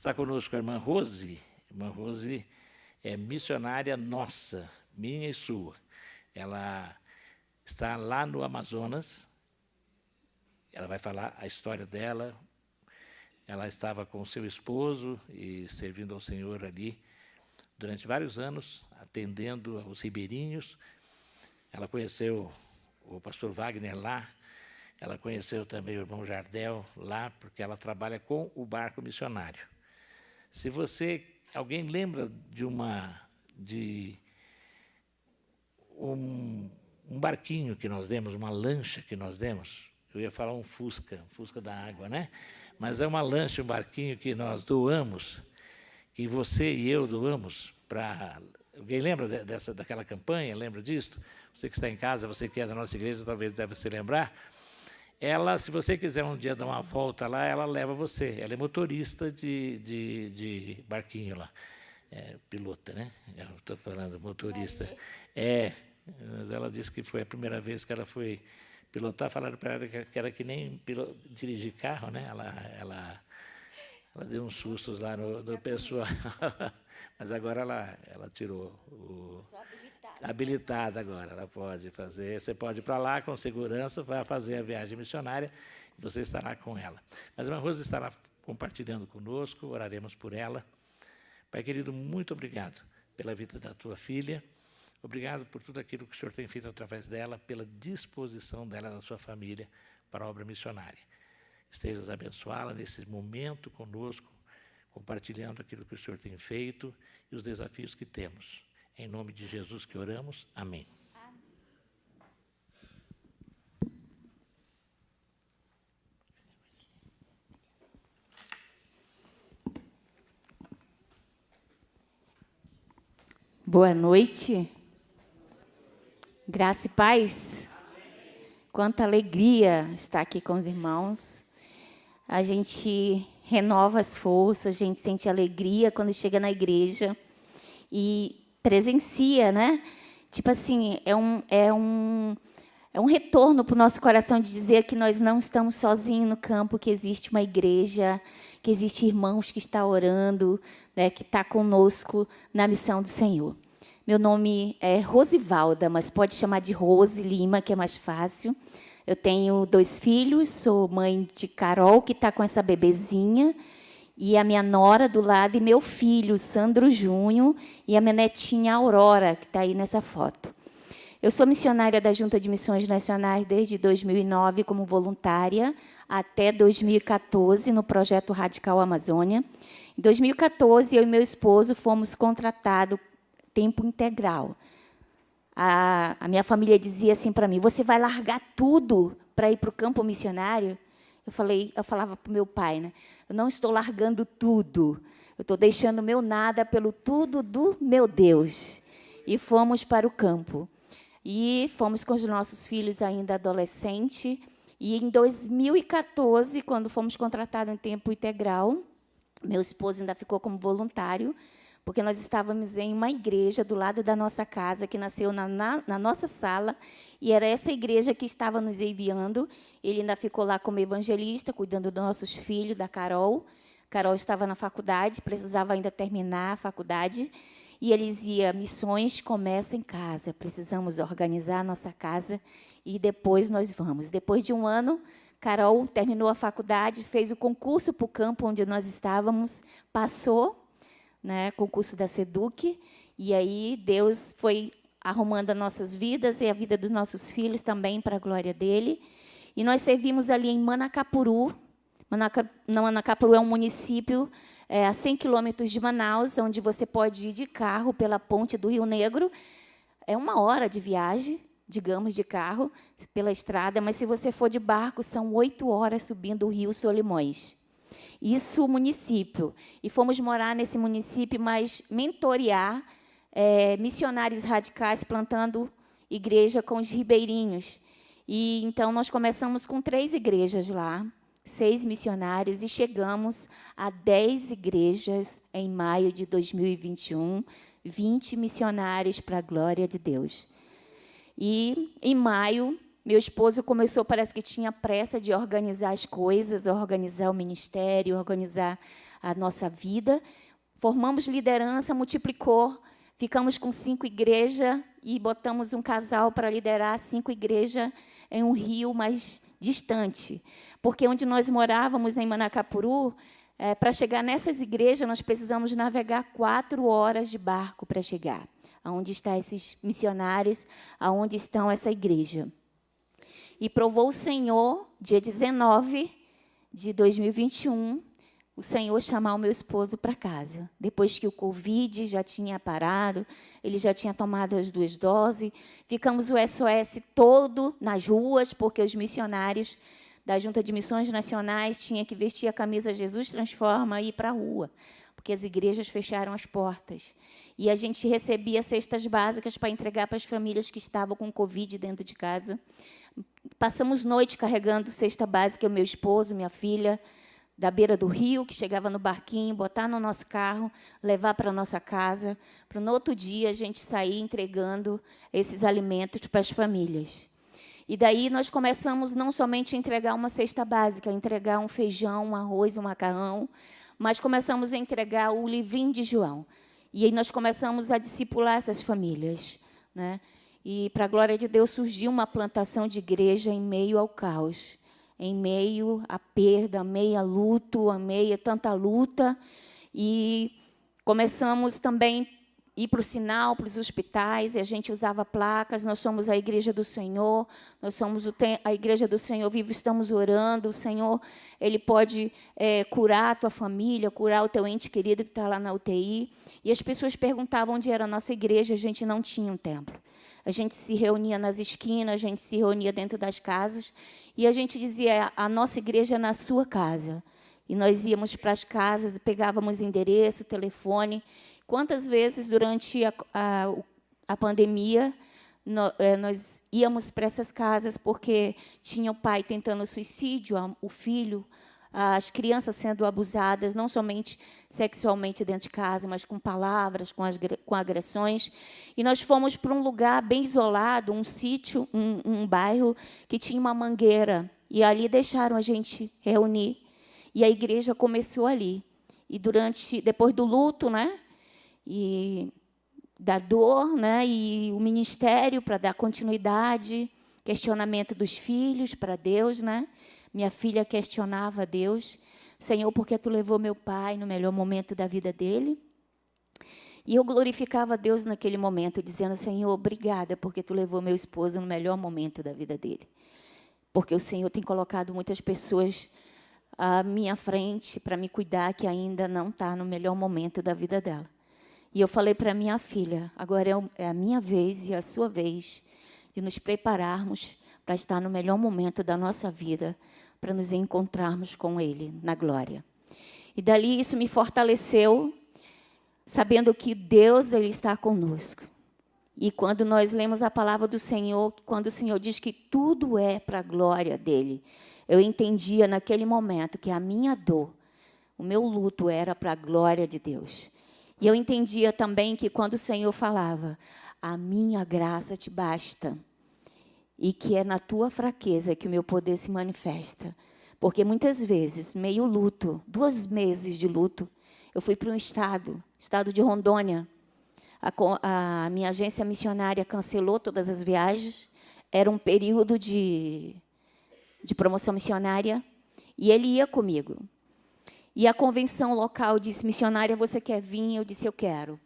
Está conosco a irmã Rose. Irmã Rose é missionária nossa, minha e sua. Ela está lá no Amazonas. Ela vai falar a história dela. Ela estava com seu esposo e servindo ao Senhor ali durante vários anos, atendendo aos ribeirinhos. Ela conheceu o pastor Wagner lá. Ela conheceu também o irmão Jardel lá, porque ela trabalha com o barco missionário. Se alguém lembra de um barquinho que nós demos, uma lancha que nós demos, eu ia falar um Fusca da água, né? Mas é uma lancha, um barquinho que nós doamos, que você e eu doamos para... Alguém lembra daquela campanha? Lembra disso? Você que está em casa, você que é da nossa igreja, talvez deve se lembrar. Ela, se você quiser um dia dar uma volta lá, ela leva você. Ela é motorista de barquinho lá. Pilota, né? Eu estou falando motorista. Mas ela disse que foi a primeira vez que ela foi pilotar. Falaram para ela que era que nem dirigir carro, né? Ela deu uns sustos lá no pessoal. Mas agora ela tirou o... habilitada agora, ela pode fazer. Você pode ir para lá com segurança, vai fazer a viagem missionária e você estará com ela. Mas a irmã Rosa estará compartilhando conosco, oraremos por ela. Pai querido, muito obrigado pela vida da tua filha, obrigado por tudo aquilo que o Senhor tem feito através dela, pela disposição dela da sua família para a obra missionária. Estejas abençoá-la nesse momento conosco, compartilhando aquilo que o Senhor tem feito e os desafios que temos. Em nome de Jesus que oramos. Amém. Boa noite. Graça e paz. Quanta alegria estar aqui com os irmãos. A gente renova as forças, a gente sente alegria quando chega na igreja e presencia, né? Tipo assim, é um retorno para o nosso coração de dizer que nós não estamos sozinhos no campo, que existe uma igreja, que existe irmãos que estão orando, né, que está conosco na missão do Senhor. Meu nome é Rosivalda, mas pode chamar de Rose Lima, que é mais fácil. Eu tenho 2 filhos, sou mãe de Carol, que está com essa bebezinha, e a minha nora do lado, e meu filho, Sandro Júnior, e a minha netinha Aurora, que está aí nessa foto. Eu sou missionária da Junta de Missões Nacionais desde 2009 como voluntária, até 2014 no projeto Radical Amazônia. Em 2014, eu e meu esposo fomos contratados tempo integral. A minha família dizia assim para mim: você vai largar tudo para ir para o campo missionário? Eu falava para o meu pai, né? Eu não estou largando tudo, eu estou deixando o meu nada pelo tudo do meu Deus. E fomos para o campo. E fomos com os nossos filhos ainda adolescentes. E em 2014, quando fomos contratados em tempo integral, meu esposo ainda ficou como voluntário, porque nós estávamos em uma igreja do lado da nossa casa, que nasceu na nossa sala, e era essa igreja que estava nos enviando. Ele ainda ficou lá como evangelista, cuidando dos nossos filhos, da Carol. Carol estava na faculdade, precisava ainda terminar a faculdade, e ele dizia: missões começam em casa, precisamos organizar a nossa casa, e depois nós vamos. Depois de um ano, Carol terminou a faculdade, fez o concurso para o campo onde nós estávamos, passou, né, concurso da SEDUC, e aí Deus foi arrumando as nossas vidas e a vida dos nossos filhos também para a glória dele. E nós servimos ali em Manacapuru. Manacapuru é um município a 100 quilômetros de Manaus, onde você pode ir de carro pela ponte do Rio Negro. É 1 hora de viagem, digamos, de carro, pela estrada, mas se você for de barco, são 8 horas subindo o Rio Solimões. Isso, o município. E fomos morar nesse município, mas mentorear missionários radicais, plantando igreja com os ribeirinhos. E então nós começamos com 3 igrejas lá, 6 missionários, e chegamos a 10 igrejas em maio de 2021, 20 missionários para a glória de Deus. E, em maio, meu esposo começou, parece que tinha pressa de organizar as coisas, organizar o ministério, organizar a nossa vida. Formamos liderança, multiplicou, ficamos com 5 igrejas e botamos um casal para liderar 5 igrejas em um rio mais distante. Porque onde nós morávamos, em Manacapuru, para chegar nessas igrejas, nós precisamos navegar 4 horas de barco para chegar aonde estão esses missionários, aonde estão essa igreja. E provou o Senhor, dia 19 de 2021, o Senhor chamar o meu esposo para casa. Depois que o Covid já tinha parado, ele já tinha tomado as 2 doses, ficamos o SOS todo nas ruas, porque os missionários da Junta de Missões Nacionais tinham que vestir a camisa Jesus Transforma e ir para a rua, porque as igrejas fecharam as portas. E a gente recebia cestas básicas para entregar para as famílias que estavam com Covid dentro de casa. Passamos noite carregando cesta básica, eu, meu esposo, minha filha, da beira do rio, que chegava no barquinho, botar no nosso carro, levar para a nossa casa, para no outro dia a gente sair entregando esses alimentos para as famílias. E daí nós começamos não somente a entregar uma cesta básica, a entregar um feijão, um arroz, um macarrão, mas começamos a entregar o livrinho de João. E aí nós começamos a discipular essas famílias, né? E, para a glória de Deus, surgiu uma plantação de igreja em meio ao caos, em meio à perda, meio a luto, a meio a tanta luta. E começamos também a ir para o sinal, para os hospitais, e a gente usava placas. Nós somos a Igreja do Senhor, nós somos a Igreja do Senhor vivo, estamos orando. O Senhor, Ele pode curar a tua família, curar o teu ente querido que está lá na UTI. E as pessoas perguntavam onde era a nossa igreja, a gente não tinha um templo. A gente se reunia nas esquinas, a gente se reunia dentro das casas, e a gente dizia, a nossa igreja é na sua casa. E nós íamos para as casas, pegávamos endereço, telefone. Quantas vezes, durante a pandemia, nós íamos para essas casas porque tinha o pai tentando suicídio, o filho, as crianças sendo abusadas, não somente sexualmente dentro de casa, mas com palavras, com agressões. E nós fomos para um lugar bem isolado, um sítio, um bairro, que tinha uma mangueira. E ali deixaram a gente reunir. E a igreja começou ali. E depois do luto, né, e da dor, né, e o ministério para dar continuidade, questionamento dos filhos para Deus, né? Minha filha questionava a Deus, Senhor, por que tu levou meu pai no melhor momento da vida dele? E eu glorificava a Deus naquele momento, dizendo, Senhor, obrigada, porque tu levou meu esposo no melhor momento da vida dele. Porque o Senhor tem colocado muitas pessoas à minha frente para me cuidar, que ainda não está no melhor momento da vida dela. E eu falei para minha filha, agora é a minha vez e a sua vez de nos prepararmos para estar no melhor momento da nossa vida, para nos encontrarmos com Ele na glória. E dali isso me fortaleceu, sabendo que Deus, Ele está conosco. E quando nós lemos a palavra do Senhor, quando o Senhor diz que tudo é para a glória dEle, eu entendia naquele momento que a minha dor, o meu luto era para a glória de Deus. E eu entendia também que quando o Senhor falava, a minha graça te basta, e que é na tua fraqueza que o meu poder se manifesta. Porque muitas vezes, meio luto, 2 meses de luto, eu fui para um estado de Rondônia. A minha agência missionária cancelou todas as viagens. Era um período de promoção missionária, e ele ia comigo. E a convenção local disse, missionária, você quer vir? Eu disse, eu quero.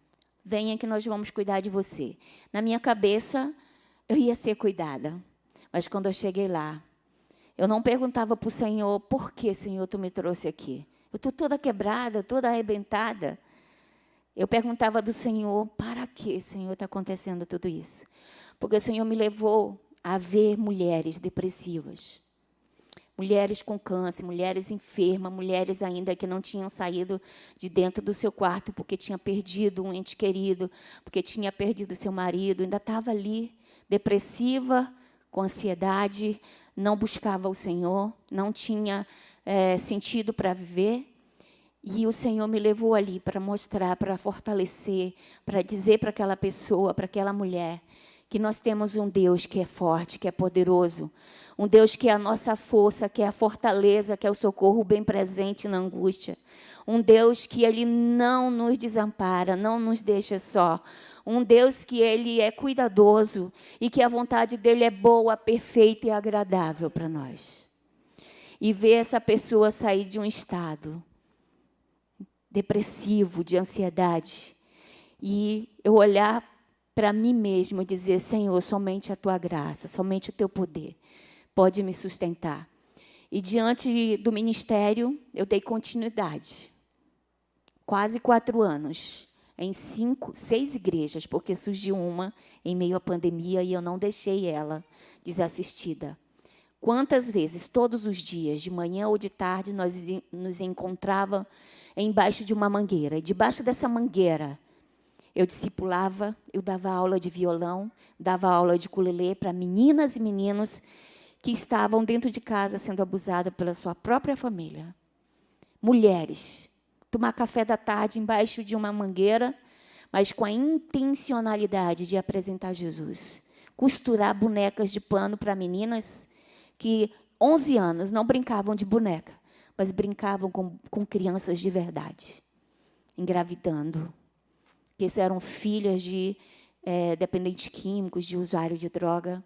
Venha que nós vamos cuidar de você. Na minha cabeça, eu ia ser cuidada. Mas quando eu cheguei lá, eu não perguntava para o Senhor, por que, Senhor, tu me trouxe aqui? Eu estou toda quebrada, toda arrebentada. Eu perguntava do Senhor, para que, Senhor, está acontecendo tudo isso? Porque o Senhor me levou a ver mulheres depressivas, mulheres com câncer, mulheres enfermas, mulheres ainda que não tinham saído de dentro do seu quarto porque tinha perdido um ente querido, porque tinha perdido seu marido, ainda estava ali, depressiva, com ansiedade, não buscava o Senhor, não tinha sentido para viver. E o Senhor me levou ali para mostrar, para fortalecer, para dizer para aquela pessoa, para aquela mulher, que nós temos um Deus que é forte, que é poderoso, um Deus que é a nossa força, que é a fortaleza, que é o socorro bem presente na angústia. Um Deus que Ele não nos desampara, não nos deixa só. Um Deus que Ele é cuidadoso e que a vontade dEle é boa, perfeita e agradável para nós. E ver essa pessoa sair de um estado depressivo, de ansiedade, e eu olhar para mim mesmo e dizer, Senhor, somente a Tua graça, somente o Teu poder pode me sustentar. E diante do ministério, eu dei continuidade. Quase 4 anos, em 6 igrejas, porque surgiu uma em meio à pandemia e eu não deixei ela desassistida. Quantas vezes, todos os dias, de manhã ou de tarde, nós nos encontrávamos embaixo de uma mangueira. E debaixo dessa mangueira, eu discipulava, eu dava aula de violão, dava aula de ukulele para meninas e meninos que estavam dentro de casa sendo abusados pela sua própria família. Mulheres, tomar café da tarde embaixo de uma mangueira, mas com a intencionalidade de apresentar Jesus. Costurar bonecas de pano para meninas que, 11 anos, não brincavam de boneca, mas brincavam com crianças de verdade, engravidando. Que eram filhas de dependentes químicos, de usuário de droga.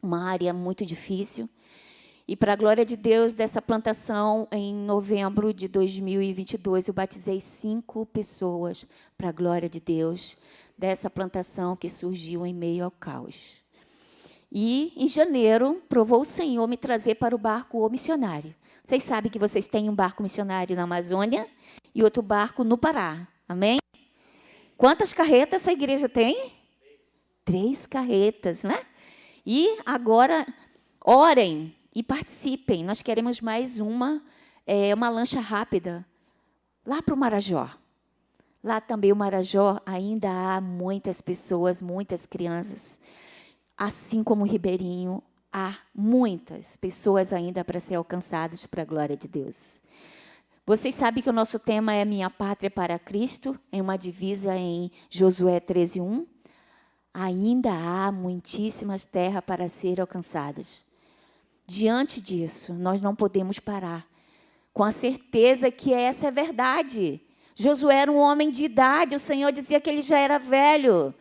Uma área muito difícil. E, para a glória de Deus, dessa plantação, em novembro de 2022, eu batizei 5 pessoas, para a glória de Deus, dessa plantação que surgiu em meio ao caos. E, em janeiro, provou o Senhor me trazer para o barco missionário. Vocês sabem que vocês têm um barco missionário na Amazônia e outro barco no Pará. Amém? Quantas carretas essa igreja tem? 3 carretas, né? E agora, orem e participem. Nós queremos mais uma lancha rápida, lá para o Marajó. Lá também o Marajó ainda há muitas pessoas, muitas crianças. Assim como o Ribeirinho, há muitas pessoas ainda para ser alcançadas para a glória de Deus. Vocês sabem que o nosso tema é Minha Pátria para Cristo, em uma divisa em Josué 13:1. Ainda há muitíssimas terras para serem alcançadas. Diante disso, nós não podemos parar, com a certeza que essa é verdade. Josué era um homem de idade, o Senhor dizia que ele já era velho.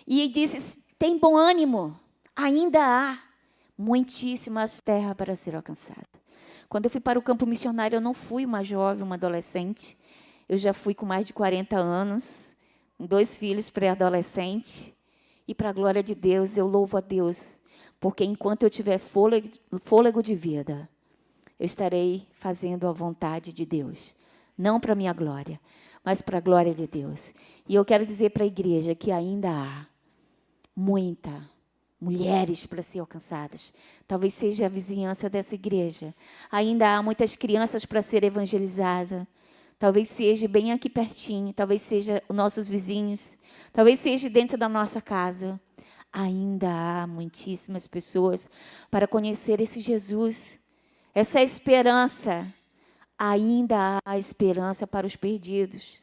E disse, tem bom ânimo, ainda há muitíssimas terras para serem alcançadas. Quando eu fui para o campo missionário, eu não fui uma jovem, uma adolescente. Eu já fui com mais de 40 anos, com 2 filhos pré-adolescentes. E, para a glória de Deus, eu louvo a Deus, porque enquanto eu tiver fôlego de vida, eu estarei fazendo a vontade de Deus. Não para a minha glória, mas para a glória de Deus. E eu quero dizer para a igreja que ainda há muitas mulheres para ser alcançadas. Talvez seja a vizinhança dessa igreja. Ainda há muitas crianças para ser evangelizadas. Talvez seja bem aqui pertinho. Talvez seja os nossos vizinhos. Talvez seja dentro da nossa casa. Ainda há muitíssimas pessoas para conhecer esse Jesus. Essa esperança. Ainda há esperança para os perdidos.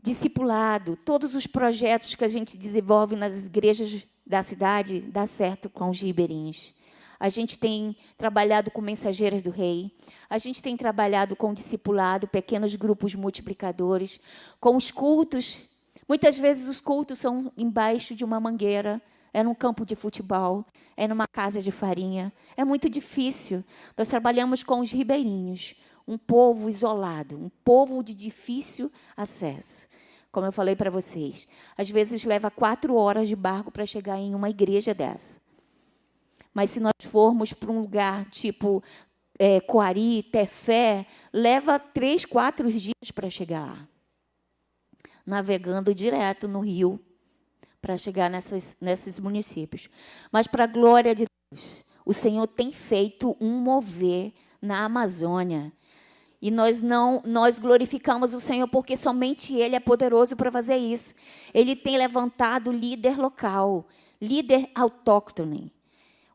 Discipulado, todos os projetos que a gente desenvolve nas igrejas da cidade, dá certo com os ribeirinhos. A gente tem trabalhado com mensageiras do rei, a gente tem trabalhado com discipulado, pequenos grupos multiplicadores, com os cultos. Muitas vezes os cultos são embaixo de uma mangueira, é num campo de futebol, é numa casa de farinha. É muito difícil. Nós trabalhamos com os ribeirinhos, um povo isolado, um povo de difícil acesso. Como eu falei para vocês, às vezes leva 4 horas de barco para chegar em uma igreja dessa. Mas se nós formos para um lugar tipo Coari, Tefé, leva 3, 4 dias para chegar lá. Navegando direto no rio para chegar nesses municípios. Mas, para a glória de Deus, o Senhor tem feito um mover na Amazônia. E nós glorificamos o Senhor porque somente Ele é poderoso para fazer isso. Ele tem levantado líder local, líder autóctone.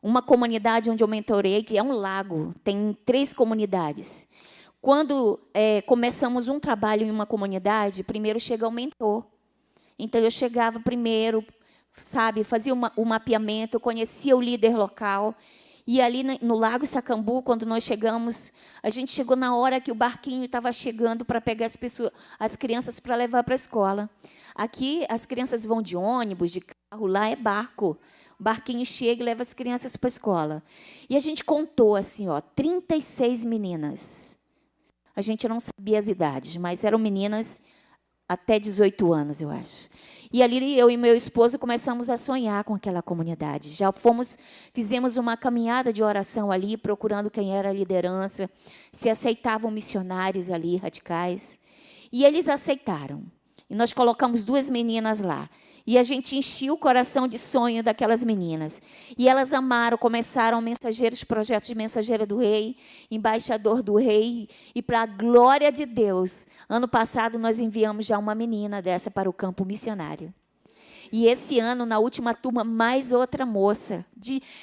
Uma comunidade onde eu mentorei, que é um lago, tem 3 comunidades. Quando começamos um trabalho em uma comunidade, primeiro chega o mentor. Então, eu chegava primeiro, sabe, fazia o mapeamento, conhecia o líder local. E ali no Lago Sacambu, quando nós chegamos, a gente chegou na hora que o barquinho estava chegando para pegar as crianças para levar para a escola. Aqui, as crianças vão de ônibus, de carro, lá é barco. O barquinho chega e leva as crianças para a escola. E a gente contou assim, 36 meninas. A gente não sabia as idades, mas eram meninas até 18 anos, eu acho. E ali eu e meu esposo começamos a sonhar com aquela comunidade. Fizemos uma caminhada de oração ali, procurando quem era a liderança, se aceitavam missionários ali, radicais. E eles aceitaram. E nós colocamos 2 meninas lá. E a gente encheu o coração de sonho daquelas meninas. E elas amaram, começaram projetos de mensageira do rei, embaixador do rei. E para a glória de Deus, ano passado nós enviamos já uma menina dessa para o campo missionário. E esse ano, na última turma, mais outra moça.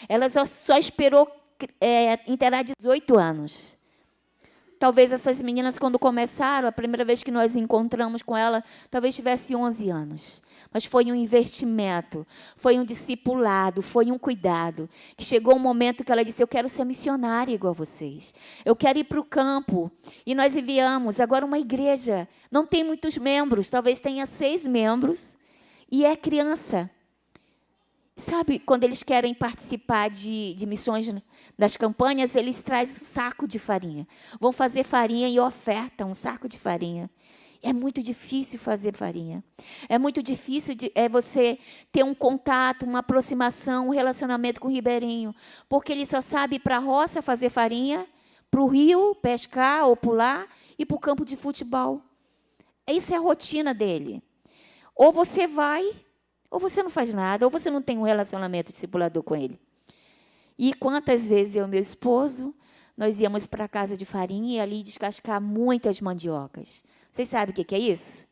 Ela só esperou inteirar 18 anos. Talvez essas meninas, quando começaram, a primeira vez que nós encontramos com ela, talvez tivesse 11 anos. Mas foi um investimento, foi um discipulado, foi um cuidado. Que chegou um momento que ela disse, eu quero ser missionária igual a vocês. Eu quero ir para o campo. E nós enviamos. Agora uma igreja, não tem muitos membros, talvez tenha 6 membros, e é criança. Sabe, quando eles querem participar de missões das campanhas, eles trazem um saco de farinha. Vão fazer farinha e ofertam um saco de farinha. É muito difícil fazer farinha. É muito difícil você ter um contato, uma aproximação, um relacionamento com o ribeirinho. Porque ele só sabe ir para a roça fazer farinha, para o rio pescar ou pular e para o campo de futebol. Essa é a rotina dele. Ou você vai, ou você não faz nada, ou você não tem um relacionamento discipulador com ele. E quantas vezes eu e meu esposo, nós íamos para a casa de farinha e ali descascar muitas mandiocas. Vocês sabem o que é isso?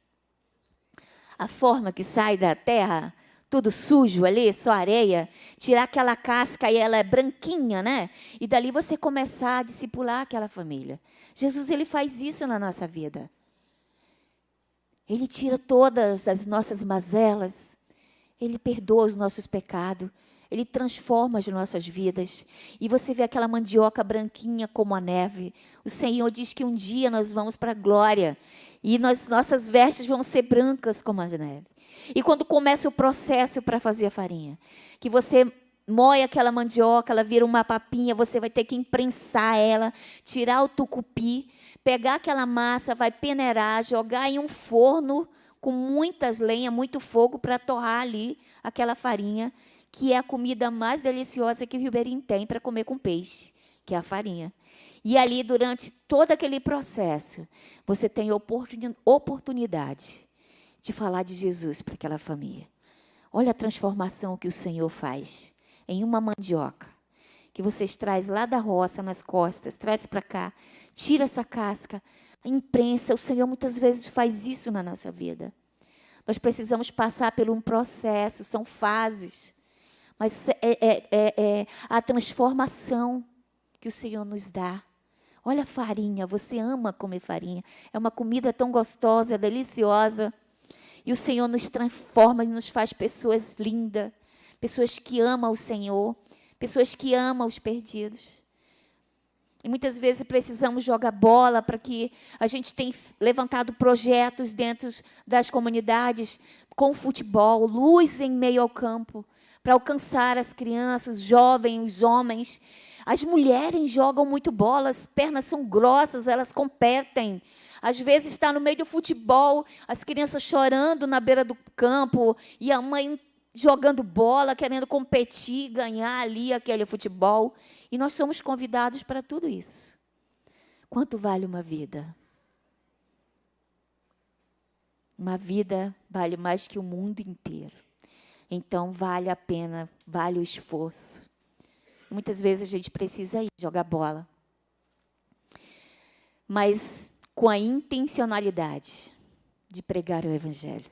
A forma que sai da terra, tudo sujo ali, só areia, tirar aquela casca e ela é branquinha, né? E dali você começar a discipular aquela família. Jesus, ele faz isso na nossa vida. Ele tira todas as nossas mazelas, ele perdoa os nossos pecados, ele transforma as nossas vidas. E você vê aquela mandioca branquinha como a neve. O Senhor diz que um dia nós vamos para a glória. E nossas vestes vão ser brancas como a neve. E quando começa o processo para fazer a farinha, que você moe aquela mandioca, ela vira uma papinha, você vai ter que imprensar ela, tirar o tucupi, pegar aquela massa, vai peneirar, jogar em um forno com muitas lenhas, muito fogo, para torrar ali aquela farinha, que é a comida mais deliciosa que o ribeirinho tem para comer com peixe, que é a farinha. E ali, durante todo aquele processo, você tem oportunidade de falar de Jesus para aquela família. Olha a transformação que o Senhor faz em uma mandioca, que vocês trazem lá da roça, nas costas, traz para cá, tira essa casca, imprensa. O Senhor muitas vezes faz isso na nossa vida. Nós precisamos passar por um processo, são fases, mas é a transformação que o Senhor nos dá. Olha a farinha, você ama comer farinha. É uma comida tão gostosa, deliciosa. E o Senhor nos transforma e nos faz pessoas lindas, pessoas que amam o Senhor, pessoas que amam os perdidos. E muitas vezes precisamos jogar bola para que a gente tenha levantado projetos dentro das comunidades com futebol, luz em meio ao campo, para alcançar as crianças, os jovens, os homens. As mulheres jogam muito bola, as pernas são grossas, elas competem. Às vezes está no meio do futebol, as crianças chorando na beira do campo e a mãe jogando bola, querendo competir, ganhar ali aquele futebol. E nós somos convidados para tudo isso. Quanto vale uma vida? Uma vida vale mais que o mundo inteiro. Então, vale a pena, vale o esforço. Muitas vezes a gente precisa ir jogar bola. Mas com a intencionalidade de pregar o Evangelho.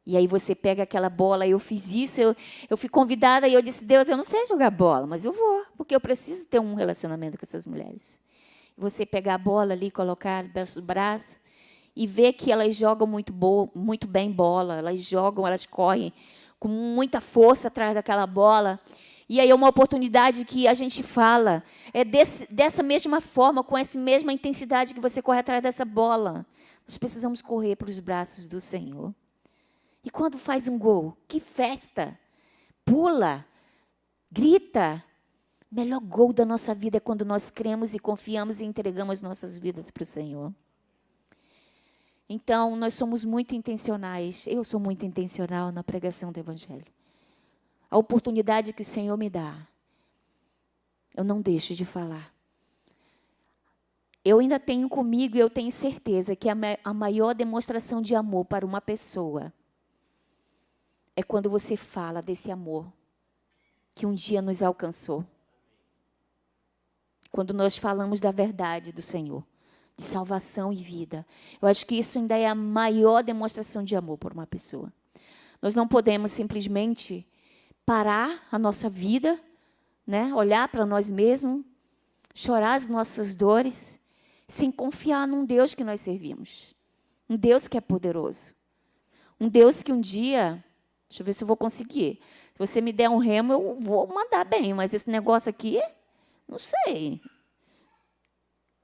E aí você pega aquela bola, eu fiz isso, eu fui convidada e eu disse, Deus, eu não sei jogar bola, mas eu vou, porque eu preciso ter um relacionamento com essas mulheres. Você pegar a bola ali, colocar no braço e ver que elas jogam muito bem bola, elas jogam, elas correm com muita força atrás daquela bola. E aí é uma oportunidade que a gente fala, dessa mesma forma, com essa mesma intensidade que você corre atrás dessa bola. Nós precisamos correr para os braços do Senhor. E quando faz um gol, que festa! Pula, grita. O melhor gol da nossa vida é quando nós cremos e confiamos e entregamos nossas vidas para o Senhor. Então, nós somos muito intencionais. Eu sou muito intencional na pregação do Evangelho. A oportunidade que o Senhor me dá, eu não deixo de falar. Eu ainda tenho comigo, e eu tenho certeza que a maior demonstração de amor para uma pessoa é quando você fala desse amor que um dia nos alcançou. Quando nós falamos da verdade do Senhor, de salvação e vida. Eu acho que isso ainda é a maior demonstração de amor por uma pessoa. Nós não podemos simplesmente parar a nossa vida, né? Olhar para nós mesmos, chorar as nossas dores, sem confiar num Deus que nós servimos. Um Deus que é poderoso. Um Deus que um dia... Deixa eu ver se eu vou conseguir. Se você me der um remo, eu vou mandar bem, mas esse negócio aqui, não sei.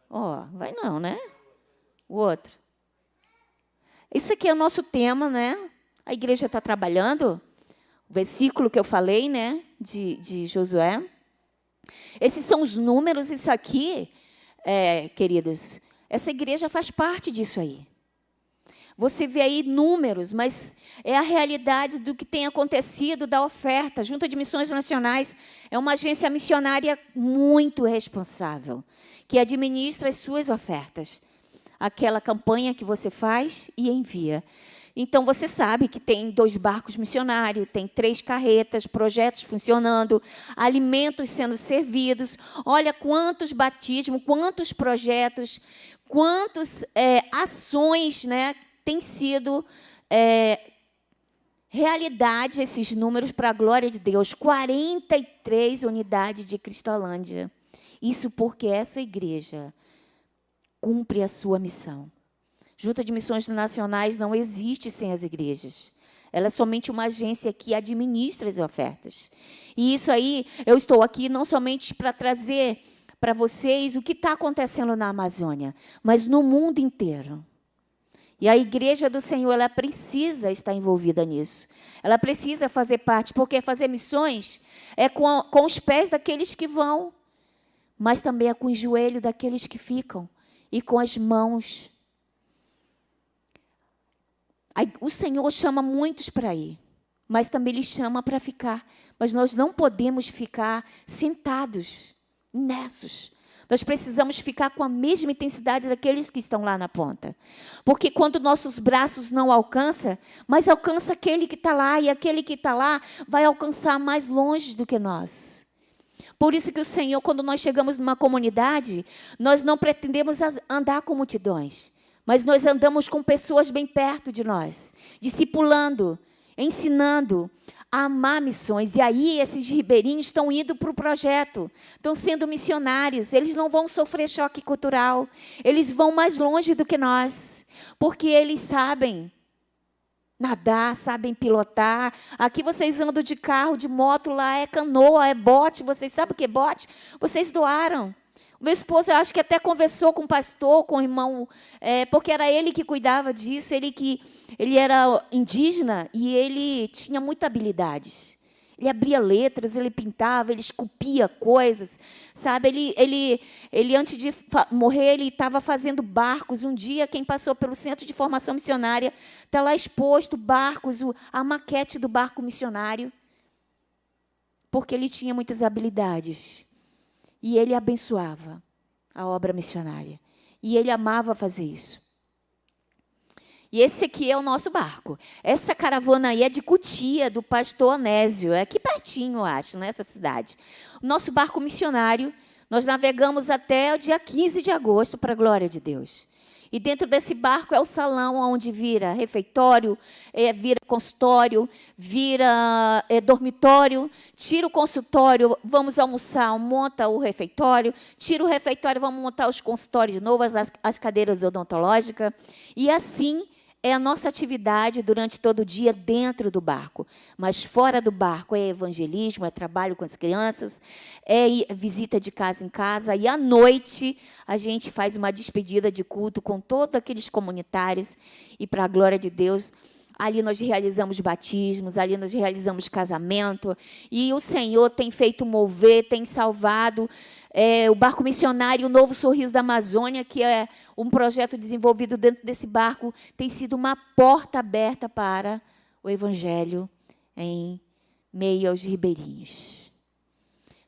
Ó, vai não, né? O outro. Isso aqui é o nosso tema, né? A igreja está trabalhando. O versículo que eu falei, né? De Josué. Esses são os números, isso aqui, queridos, essa igreja faz parte disso aí. Você vê aí números, mas é a realidade do que tem acontecido, da oferta. A Junta de Missões Nacionais é uma agência missionária muito responsável, que administra as suas ofertas. Aquela campanha que você faz e envia. Então, você sabe que tem 2 barcos missionários, tem 3 carretas, projetos funcionando, alimentos sendo servidos. Olha quantos batismos, quantos projetos, quantas ações, né, têm sido realidade, esses números, para a glória de Deus. 43 unidades de Cristolândia. Isso porque essa igreja cumpre a sua missão. Junta de Missões Nacionais não existe sem as igrejas. Ela é somente uma agência que administra as ofertas. E isso aí, eu estou aqui não somente para trazer para vocês o que está acontecendo na Amazônia, mas no mundo inteiro. E a igreja do Senhor, ela precisa estar envolvida nisso. Ela precisa fazer parte, porque fazer missões é com os pés daqueles que vão, mas também é com os joelhos daqueles que ficam, e com as mãos. O Senhor chama muitos para ir, mas também Ele chama para ficar. Mas nós não podemos ficar sentados, inersos. Nós precisamos ficar com a mesma intensidade daqueles que estão lá na ponta. Porque quando nossos braços não alcançam, mas alcança aquele que está lá, e aquele que está lá vai alcançar mais longe do que nós. Por isso que o Senhor, quando nós chegamos numa comunidade, nós não pretendemos andar com multidões. Mas nós andamos com pessoas bem perto de nós, discipulando, ensinando a amar missões. E aí esses ribeirinhos estão indo para o projeto, estão sendo missionários. Eles não vão sofrer choque cultural, eles vão mais longe do que nós, porque eles sabem nadar, sabem pilotar. Aqui vocês andam de carro, de moto, lá é canoa, é bote. Vocês sabem o que é bote? Vocês doaram. Meu esposo, eu acho que até conversou com o pastor, com o irmão, porque era ele que cuidava disso, ele era indígena e ele tinha muitas habilidades. Ele abria letras, ele pintava, ele esculpia coisas, sabe? Ele antes de morrer, ele estava fazendo barcos. Um dia, quem passou pelo Centro de Formação Missionária, está lá exposto barcos, a maquete do barco missionário, porque ele tinha muitas habilidades. E ele abençoava a obra missionária. E ele amava fazer isso. E esse aqui é o nosso barco. Essa caravana aí é de Cutia, do pastor Onésio. É aqui pertinho, eu acho, nessa cidade. O nosso barco missionário, nós navegamos até o dia 15 de agosto, para a glória de Deus. E dentro desse barco é o salão onde vira refeitório, vira consultório, vira dormitório, tira o consultório, vamos almoçar, monta o refeitório, tira o refeitório, vamos montar os consultórios de novo, as cadeiras odontológicas. E assim é a nossa atividade durante todo o dia dentro do barco. Mas fora do barco é evangelismo, é trabalho com as crianças, é visita de casa em casa. E à noite a gente faz uma despedida de culto com todos aqueles comunitários. E, para a glória de Deus, ali nós realizamos batismos, ali nós realizamos casamento. E o Senhor tem feito mover, tem salvado o barco missionário, o Novo Sorriso da Amazônia, que é um projeto desenvolvido dentro desse barco, tem sido uma porta aberta para o Evangelho em meio aos ribeirinhos.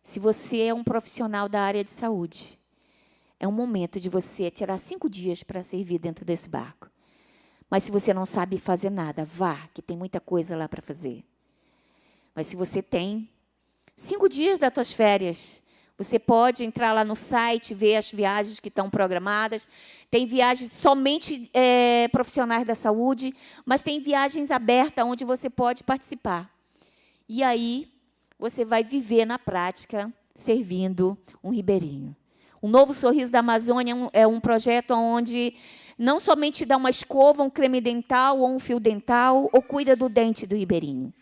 Se você é um profissional da área de saúde, é um momento de você tirar 5 dias para servir dentro desse barco. Mas se você não sabe fazer nada, vá, que tem muita coisa lá para fazer. Mas se você tem 5 dias das suas férias, você pode entrar lá no site, ver as viagens que estão programadas. Tem viagens somente profissionais da saúde, mas tem viagens abertas onde você pode participar. E aí, você vai viver na prática, servindo um ribeirinho. O Novo Sorriso da Amazônia é um projeto onde não somente dá uma escova, um creme dental ou um fio dental, ou cuida do dente do ribeirinho,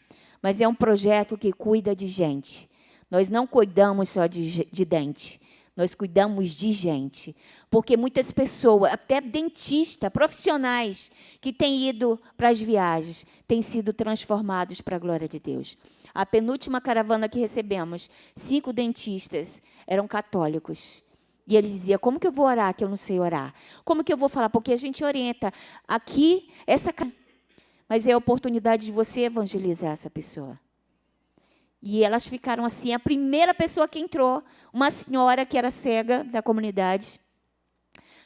mas é um projeto que cuida de gente. Nós não cuidamos só de dente, nós cuidamos de gente. Porque muitas pessoas, até dentistas, profissionais, que têm ido para as viagens, têm sido transformados para a glória de Deus. A penúltima caravana que recebemos, 5 dentistas eram católicos. E eles diziam, como que eu vou orar que eu não sei orar? Como que eu vou falar? Porque a gente orienta aqui, mas é a oportunidade de você evangelizar essa pessoa. E elas ficaram assim, a primeira pessoa que entrou, uma senhora que era cega da comunidade,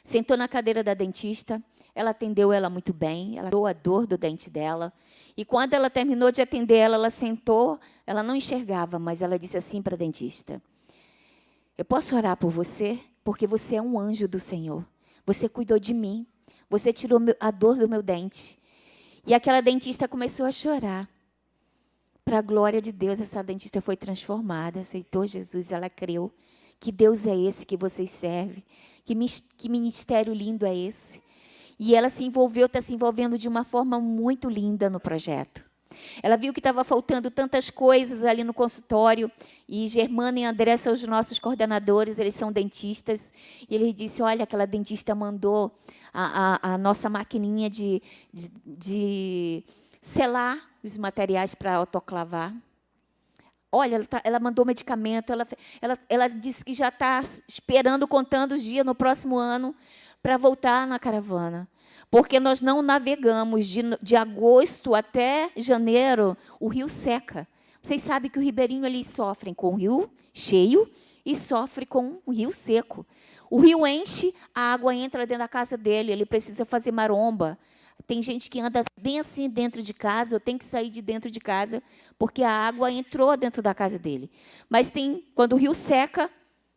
sentou na cadeira da dentista, ela atendeu ela muito bem, ela deu a dor do dente dela, e quando ela terminou de atender ela, ela sentou, ela não enxergava, mas ela disse assim para a dentista, eu posso orar por você? Porque você é um anjo do Senhor, você cuidou de mim, você tirou a dor do meu dente. E aquela dentista começou a chorar. Para a glória de Deus, essa dentista foi transformada, aceitou Jesus, ela creu que Deus é esse que vocês servem, que ministério lindo é esse. E ela se envolveu, está se envolvendo de uma forma muito linda no projeto. Ela viu que estava faltando tantas coisas ali no consultório, e Germana e André são os nossos coordenadores, eles são dentistas, e ele disse, olha, aquela dentista mandou a nossa maquininha de selar os materiais para autoclavar. Olha, ela mandou medicamento, ela disse que já está esperando, contando os dias no próximo ano para voltar na caravana. Porque nós não navegamos de agosto até janeiro, o rio seca. Vocês sabem que o ribeirinho eles sofrem com o rio cheio e sofre com o rio seco. O rio enche, a água entra dentro da casa dele, ele precisa fazer maromba. Tem gente que anda bem assim dentro de casa, eu tenho que sair de dentro de casa, porque a água entrou dentro da casa dele. Mas quando o rio seca,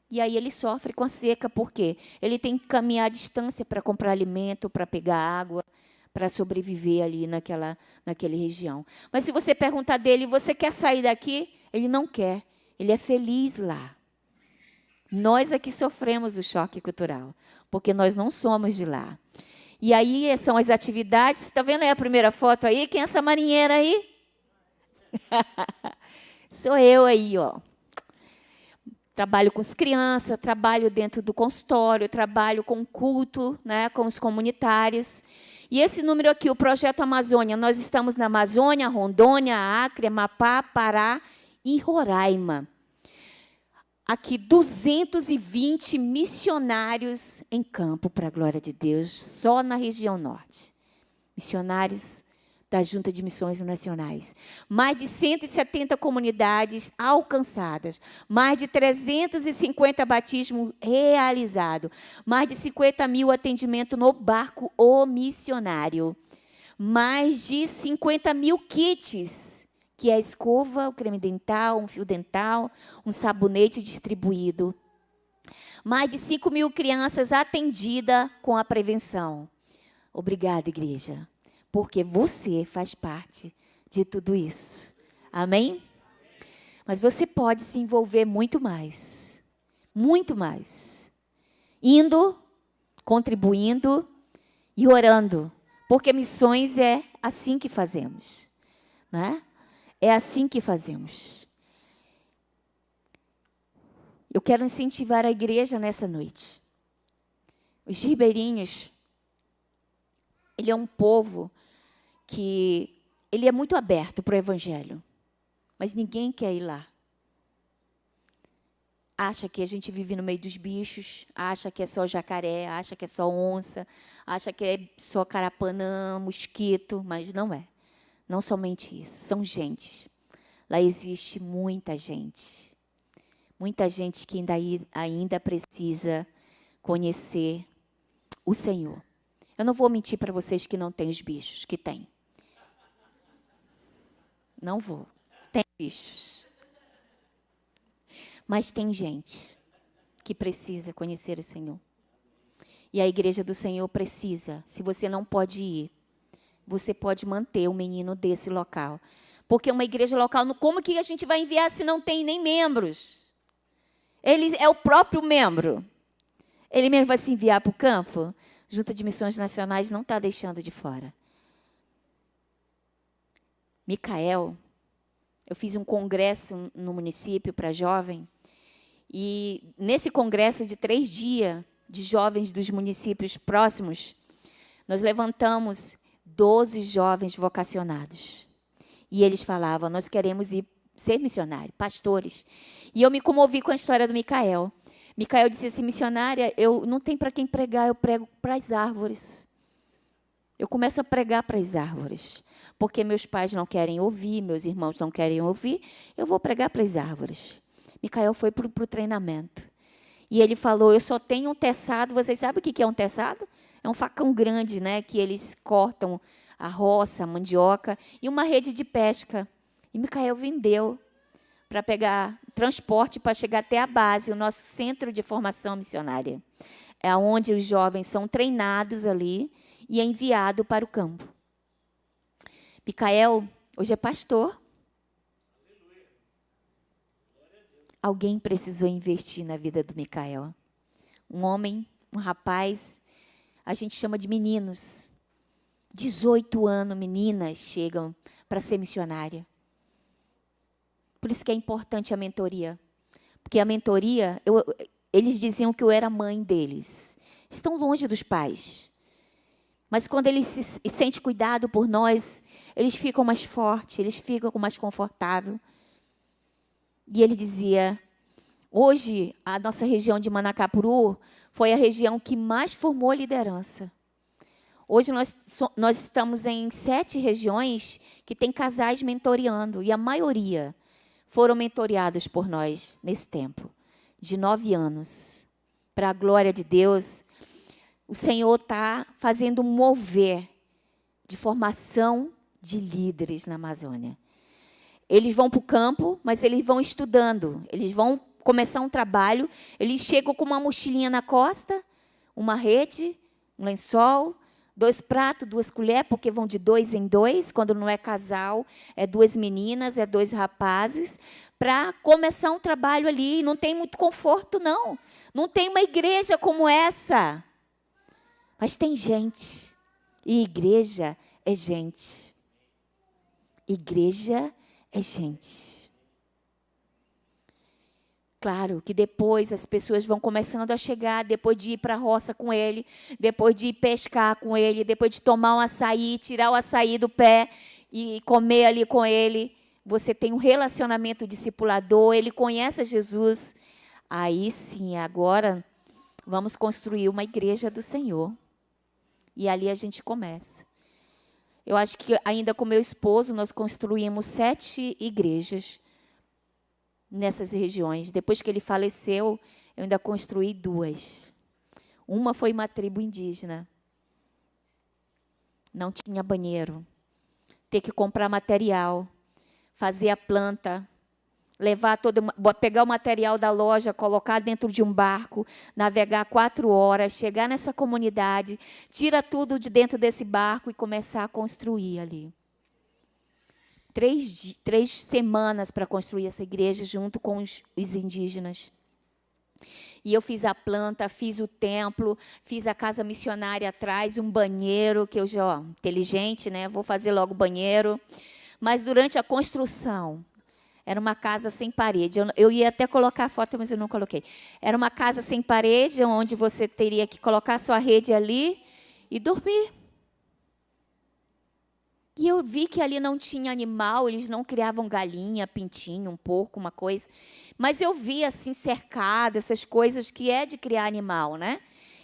e aí ele sofre com a seca, por quê? Ele tem que caminhar a distância para comprar alimento, para pegar água, para sobreviver ali naquela região. Mas se você perguntar dele, você quer sair daqui? Ele não quer, ele é feliz lá. Nós aqui sofremos o choque cultural, porque nós não somos de lá. E aí são as atividades. Está vendo aí a primeira foto aí? Quem é essa marinheira aí? Sou eu aí, ó. Trabalho com as crianças, trabalho dentro do consultório, trabalho com culto, né, com os comunitários. E esse número aqui, o Projeto Amazônia, nós estamos na Amazônia, Rondônia, Acre, Amapá, Pará e Roraima. Aqui, 220 missionários em campo, para a glória de Deus, só na região norte. Missionários da Junta de Missões Nacionais. Mais de 170 comunidades alcançadas. Mais de 350 batismos realizados. Mais de 50 mil atendimentos no barco O Missionário. Mais de 50 mil kits, que é a escova, o creme dental, um fio dental, um sabonete distribuído. Mais de 5 mil crianças atendidas com a prevenção. Obrigada, igreja, porque você faz parte de tudo isso. Amém? Mas você pode se envolver muito mais. Muito mais. Indo, contribuindo e orando Porque missões é assim que fazemos, né? É assim que fazemos. Eu quero incentivar a igreja nessa noite. Os ribeirinhos, ele é um povo que ele é muito aberto para o evangelho, mas ninguém quer ir lá. Acha que a gente vive no meio dos bichos, acha que é só jacaré, acha que é só onça, acha que é só carapanã, mosquito, mas não é. Não somente isso, são gente. Lá existe muita gente que ainda precisa conhecer o Senhor. Eu não vou mentir para vocês que não tem os bichos, que tem. Não vou. Tem bichos. Mas tem gente que precisa conhecer o Senhor. E a igreja do Senhor precisa. Se você não pode ir, você pode manter o menino desse local. Porque uma igreja local, como que a gente vai enviar se não tem nem membros? Ele é o próprio membro. Ele mesmo vai se enviar para o campo? Junta de Missões Nacionais não está deixando de fora. Micael, eu fiz um congresso no município para jovem, e nesse congresso de 3 dias, de jovens dos municípios próximos, nós levantamos 12 jovens vocacionados. E eles falavam, nós queremos ir ser missionários, pastores. E eu me comovi com a história do Micael. Micael disse assim, missionária, eu não tenho para quem pregar, eu prego para as árvores. Eu começo a pregar para as árvores. Porque meus pais não querem ouvir, meus irmãos não querem ouvir, eu vou pregar para as árvores. Micael foi para o treinamento. E ele falou, eu só tenho um teçado, vocês sabem o que é um teçado? É um facão grande, né, que eles cortam a roça, a mandioca, e uma rede de pesca. E Micael vendeu para pegar transporte para chegar até a base, o nosso centro de formação missionária. É onde os jovens são treinados ali e é enviado para o campo. Micael hoje é pastor. Alguém precisou investir na vida do Micael. Um homem, um rapaz, a gente chama de meninos. 18 anos, meninas chegam para ser missionária. Por isso que é importante a mentoria. Porque a mentoria, eles diziam que eu era mãe deles. Estão longe dos pais. Mas quando eles se sentem cuidado por nós, eles ficam mais fortes, eles ficam mais confortáveis. E ele dizia, hoje, a nossa região de Manacapuru foi a região que mais formou liderança. Hoje nós estamos em 7 regiões que tem casais mentoreando, e a maioria foram mentoreados por nós nesse tempo, de 9 anos. Para a glória de Deus, o Senhor está fazendo um mover de formação de líderes na Amazônia. Eles vão para o campo, mas eles vão estudando. Eles vão começar um trabalho. Eles chegam com uma mochilinha na costa, uma rede, um lençol, 2 pratos, 2 colheres, porque vão de 2 em 2. Quando não é casal, é 2 meninas, é 2 rapazes, para começar um trabalho ali. Não tem muito conforto, não. Não tem uma igreja como essa. Mas tem gente. E igreja é gente. Igreja é gente. Claro que depois as pessoas vão começando a chegar, depois de ir para a roça com ele, depois de ir pescar com ele, depois de tomar um açaí, tirar o açaí do pé e comer ali com ele. Você tem um relacionamento discipulador, ele conhece Jesus. Aí sim, agora vamos construir uma igreja do Senhor. E ali a gente começa. Eu acho que ainda com meu esposo, nós construímos 7 igrejas nessas regiões. Depois que ele faleceu, eu ainda construí 2. Uma foi uma tribo indígena. Não tinha banheiro. Ter que comprar material, fazer a planta, pegar o material da loja, colocar dentro de um barco, navegar 4 horas, chegar nessa comunidade, tira tudo de dentro desse barco e começar a construir ali. 3 semanas para construir essa igreja junto com os indígenas. E eu fiz a planta, fiz o templo, fiz a casa missionária atrás, um banheiro, que eu já, inteligente, né? Vou fazer logo o banheiro. Mas durante a construção, era uma casa sem parede. Eu ia até colocar a foto, mas eu não coloquei. Era uma casa sem parede, onde você teria que colocar a sua rede ali e dormir. E eu vi que ali não tinha animal, eles não criavam galinha, pintinho, um porco, uma coisa. Mas eu vi assim cercado, essas coisas que é de criar animal, né?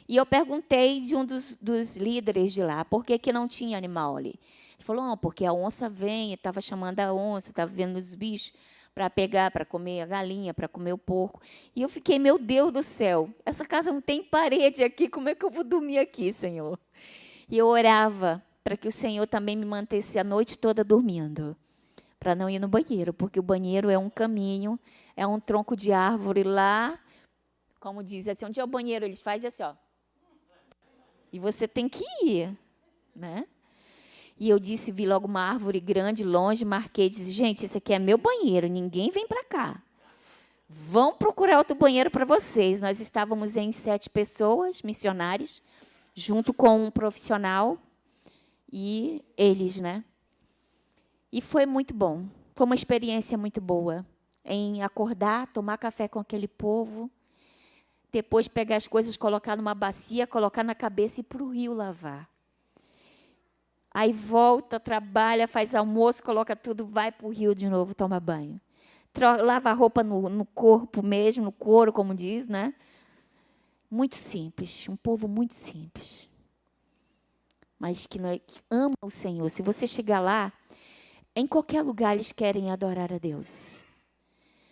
E eu perguntei de um dos líderes de lá, por que não tinha animal ali? Ele falou, não, porque a onça vem, estava chamando a onça, estava vendo os bichos para pegar, para comer a galinha, para comer o porco. E eu fiquei, meu Deus do céu, essa casa não tem parede aqui, como é que eu vou dormir aqui, Senhor? E eu orava para que o Senhor também me mantesse a noite toda dormindo, para não ir no banheiro, porque o banheiro é um caminho, é um tronco de árvore lá, como diz assim, onde é o banheiro? Eles fazem assim, ó. E você tem que ir, né? E eu disse, vi logo uma árvore grande, longe, marquei, disse, gente, isso aqui é meu banheiro, ninguém vem para cá. Vão procurar outro banheiro para vocês. Nós estávamos em 7 pessoas, missionários, junto com um profissional, e eles, né? E foi muito bom. Foi uma experiência muito boa em acordar, tomar café com aquele povo, depois pegar as coisas, colocar numa bacia, colocar na cabeça e ir para o rio lavar. Aí volta, trabalha, faz almoço, coloca tudo, vai para o rio de novo, toma banho. Lava a roupa no corpo mesmo, no couro, como diz, né? Muito simples, um povo muito simples. Mas que ama o Senhor. Se você chegar lá, em qualquer lugar eles querem adorar a Deus.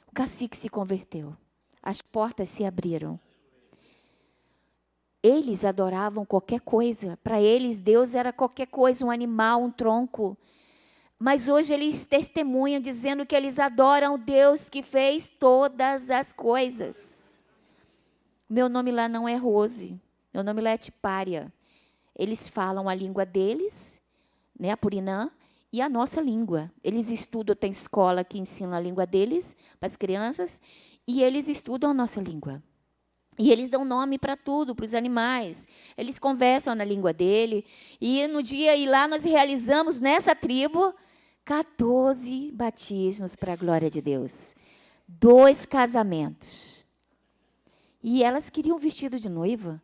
O cacique se converteu. As portas se abriram. Eles adoravam qualquer coisa. Para eles, Deus era qualquer coisa, um animal, um tronco. Mas hoje eles testemunham dizendo que eles adoram o Deus que fez todas as coisas. Meu nome lá não é Rose. Meu nome lá é Tipária. Eles falam a língua deles, né, a Purinã, e a nossa língua. Eles estudam, tem escola que ensina a língua deles para as crianças, e eles estudam a nossa língua. E eles dão nome para tudo, para os animais. Eles conversam na língua dele. E no dia, e lá nós realizamos, nessa tribo, 14 batismos para a glória de Deus. 2 casamentos. E elas queriam vestido de noiva.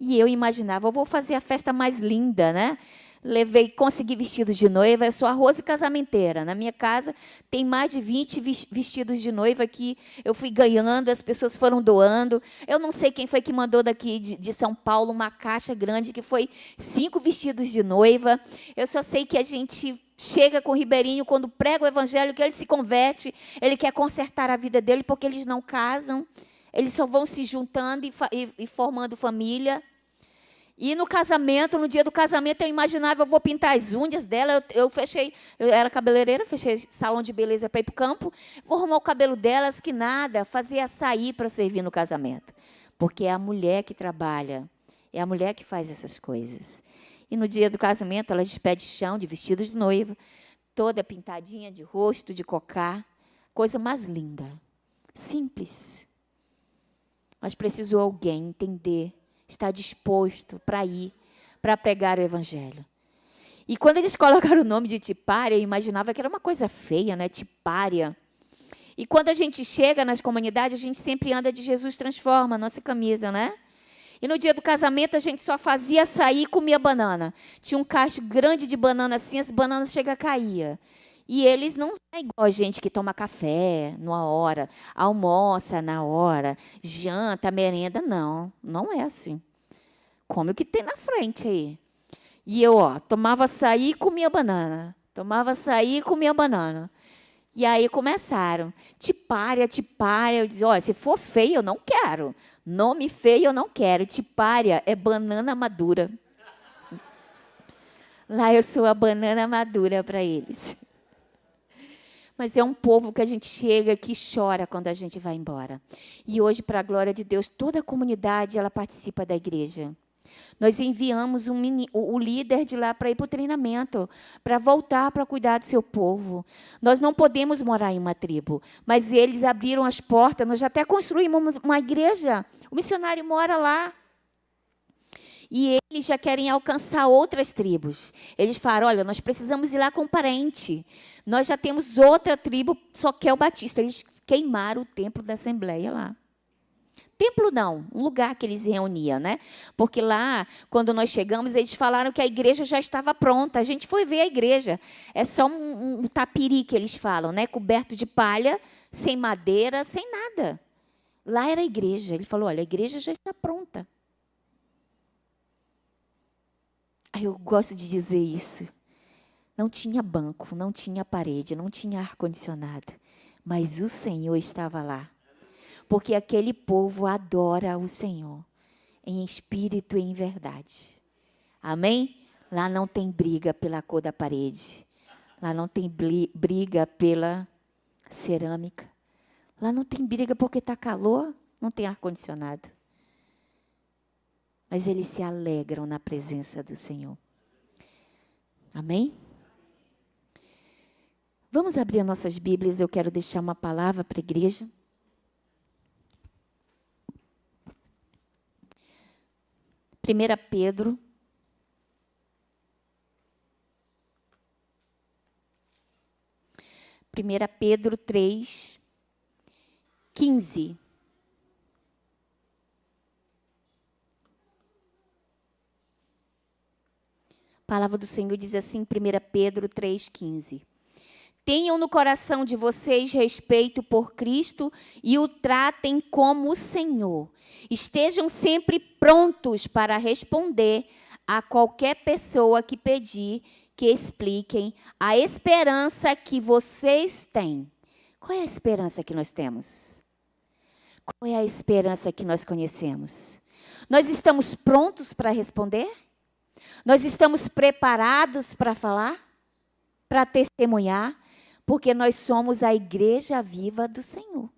E eu imaginava, eu vou fazer a festa mais linda, né? Consegui vestidos de noiva, eu sou a Rose casamenteira. Na minha casa tem mais de 20 vestidos de noiva que eu fui ganhando, as pessoas foram doando. Eu não sei quem foi que mandou daqui de São Paulo uma caixa grande que foi 5 vestidos de noiva. Eu só sei que a gente chega com o Ribeirinho, quando prega o evangelho, que ele se converte, ele quer consertar a vida dele, porque eles não casam, eles só vão se juntando e formando família. E no casamento, no dia do casamento, eu imaginava, eu vou pintar as unhas dela. Eu era cabeleireira, fechei salão de beleza para ir para o campo. Vou arrumar o cabelo delas, que nada, fazer açaí para servir no casamento. Porque é a mulher que trabalha, é a mulher que faz essas coisas. E no dia do casamento, ela despede chão de vestido de noiva, toda pintadinha de rosto, de cocá. Coisa mais linda. Simples. Mas precisou alguém entender, estar disposto para ir, para pregar o evangelho. E quando eles colocaram o nome de Tipária, eu imaginava que era uma coisa feia, né? Tipária. E quando a gente chega nas comunidades, a gente sempre anda de Jesus Transforma, a nossa camisa, né? E no dia do casamento, a gente só fazia açaí e comia banana. Tinha um cacho grande de banana assim, as bananas chegam a cair. E eles não é igual a gente que toma café numa hora, almoça na hora, janta, merenda, não. Não é assim. Come o que tem na frente aí. E eu, tomava açaí e comia banana. Tomava açaí e comia banana. E aí começaram. Tipária, Tipária. Eu dizia, se for feio, eu não quero. Nome feio, eu não quero. Tipária é banana madura. Lá eu sou a banana madura para eles. Mas é um povo que a gente chega, que chora quando a gente vai embora. E hoje, para a glória de Deus, toda a comunidade ela participa da igreja. Nós enviamos o líder de lá para ir para o treinamento, para voltar para cuidar do seu povo. Nós não podemos morar em uma tribo, mas eles abriram as portas, nós já até construímos uma igreja, o missionário mora lá. E eles já querem alcançar outras tribos. Eles falaram, olha, nós precisamos ir lá com um parente. Nós já temos outra tribo, só que é o Batista. Eles queimaram o templo da Assembleia lá. Templo não, um lugar que eles reuniam, né? Porque lá, quando nós chegamos, eles falaram que a igreja já estava pronta. A gente foi ver a igreja. É só um tapiri que eles falam, né? Coberto de palha, sem madeira, sem nada. Lá era a igreja. Ele falou, olha, a igreja já está pronta. Eu gosto de dizer isso. Não tinha banco, não tinha parede, não tinha ar-condicionado. Mas o Senhor estava lá. Porque aquele povo adora o Senhor, em espírito e em verdade. Amém? Lá não tem briga pela cor da parede. Lá não tem briga pela cerâmica. Lá não tem briga porque está calor, não tem ar-condicionado. Mas eles se alegram na presença do Senhor. Amém? Vamos abrir as nossas Bíblias, eu quero deixar uma palavra para a igreja. 1 Pedro. Primeira Pedro 3, 15. A palavra do Senhor diz assim, 1 Pedro 3,15. Tenham no coração de vocês respeito por Cristo e o tratem como o Senhor. Estejam sempre prontos para responder a qualquer pessoa que pedir que expliquem a esperança que vocês têm. Qual é a esperança que nós temos? Qual é a esperança que nós conhecemos? Nós estamos prontos para responder? Nós estamos preparados para falar? Para testemunhar? Porque nós somos a igreja viva do Senhor.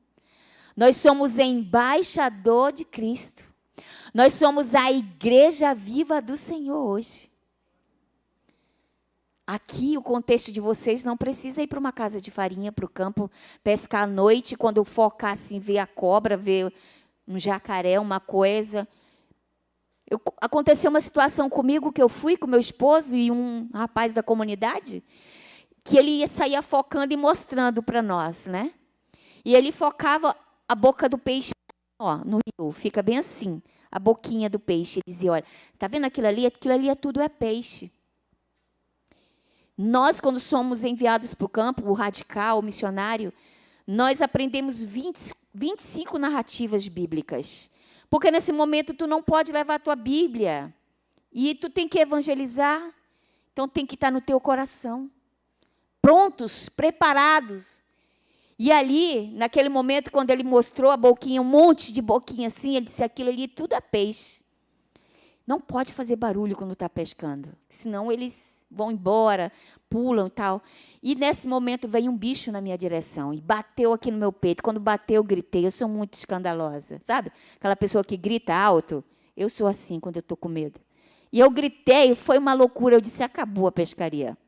Nós somos embaixador de Cristo. Nós somos a igreja viva do Senhor hoje. Aqui, o contexto de vocês não precisa ir para uma casa de farinha, para o campo, pescar à noite, quando eu focar assim, ver a cobra, ver um jacaré, uma coisa. Aconteceu uma situação comigo, que eu fui com meu esposo e um rapaz da comunidade, que ele saía focando e mostrando para nós, né? E ele focava a boca do peixe, ó, no rio, fica bem assim, a boquinha do peixe. Ele dizia, olha, tá vendo aquilo ali? Aquilo ali tudo é peixe. Nós, quando somos enviados para o campo, o radical, o missionário, nós aprendemos 25 narrativas bíblicas. Porque nesse momento tu não pode levar a tua Bíblia. E tu tem que evangelizar. Então tem que estar no teu coração. Prontos, preparados. E ali, naquele momento, quando ele mostrou a boquinha, um monte de boquinha assim, ele disse, aquilo ali tudo é peixe. Não pode fazer barulho quando está pescando, senão eles vão embora, pulam e tal. E nesse momento veio um bicho na minha direção e bateu aqui no meu peito. Quando bateu, eu gritei. Eu sou muito escandalosa, sabe? Aquela pessoa que grita alto. Eu sou assim quando eu estou com medo. E eu gritei, foi uma loucura. Eu disse, acabou a pescaria.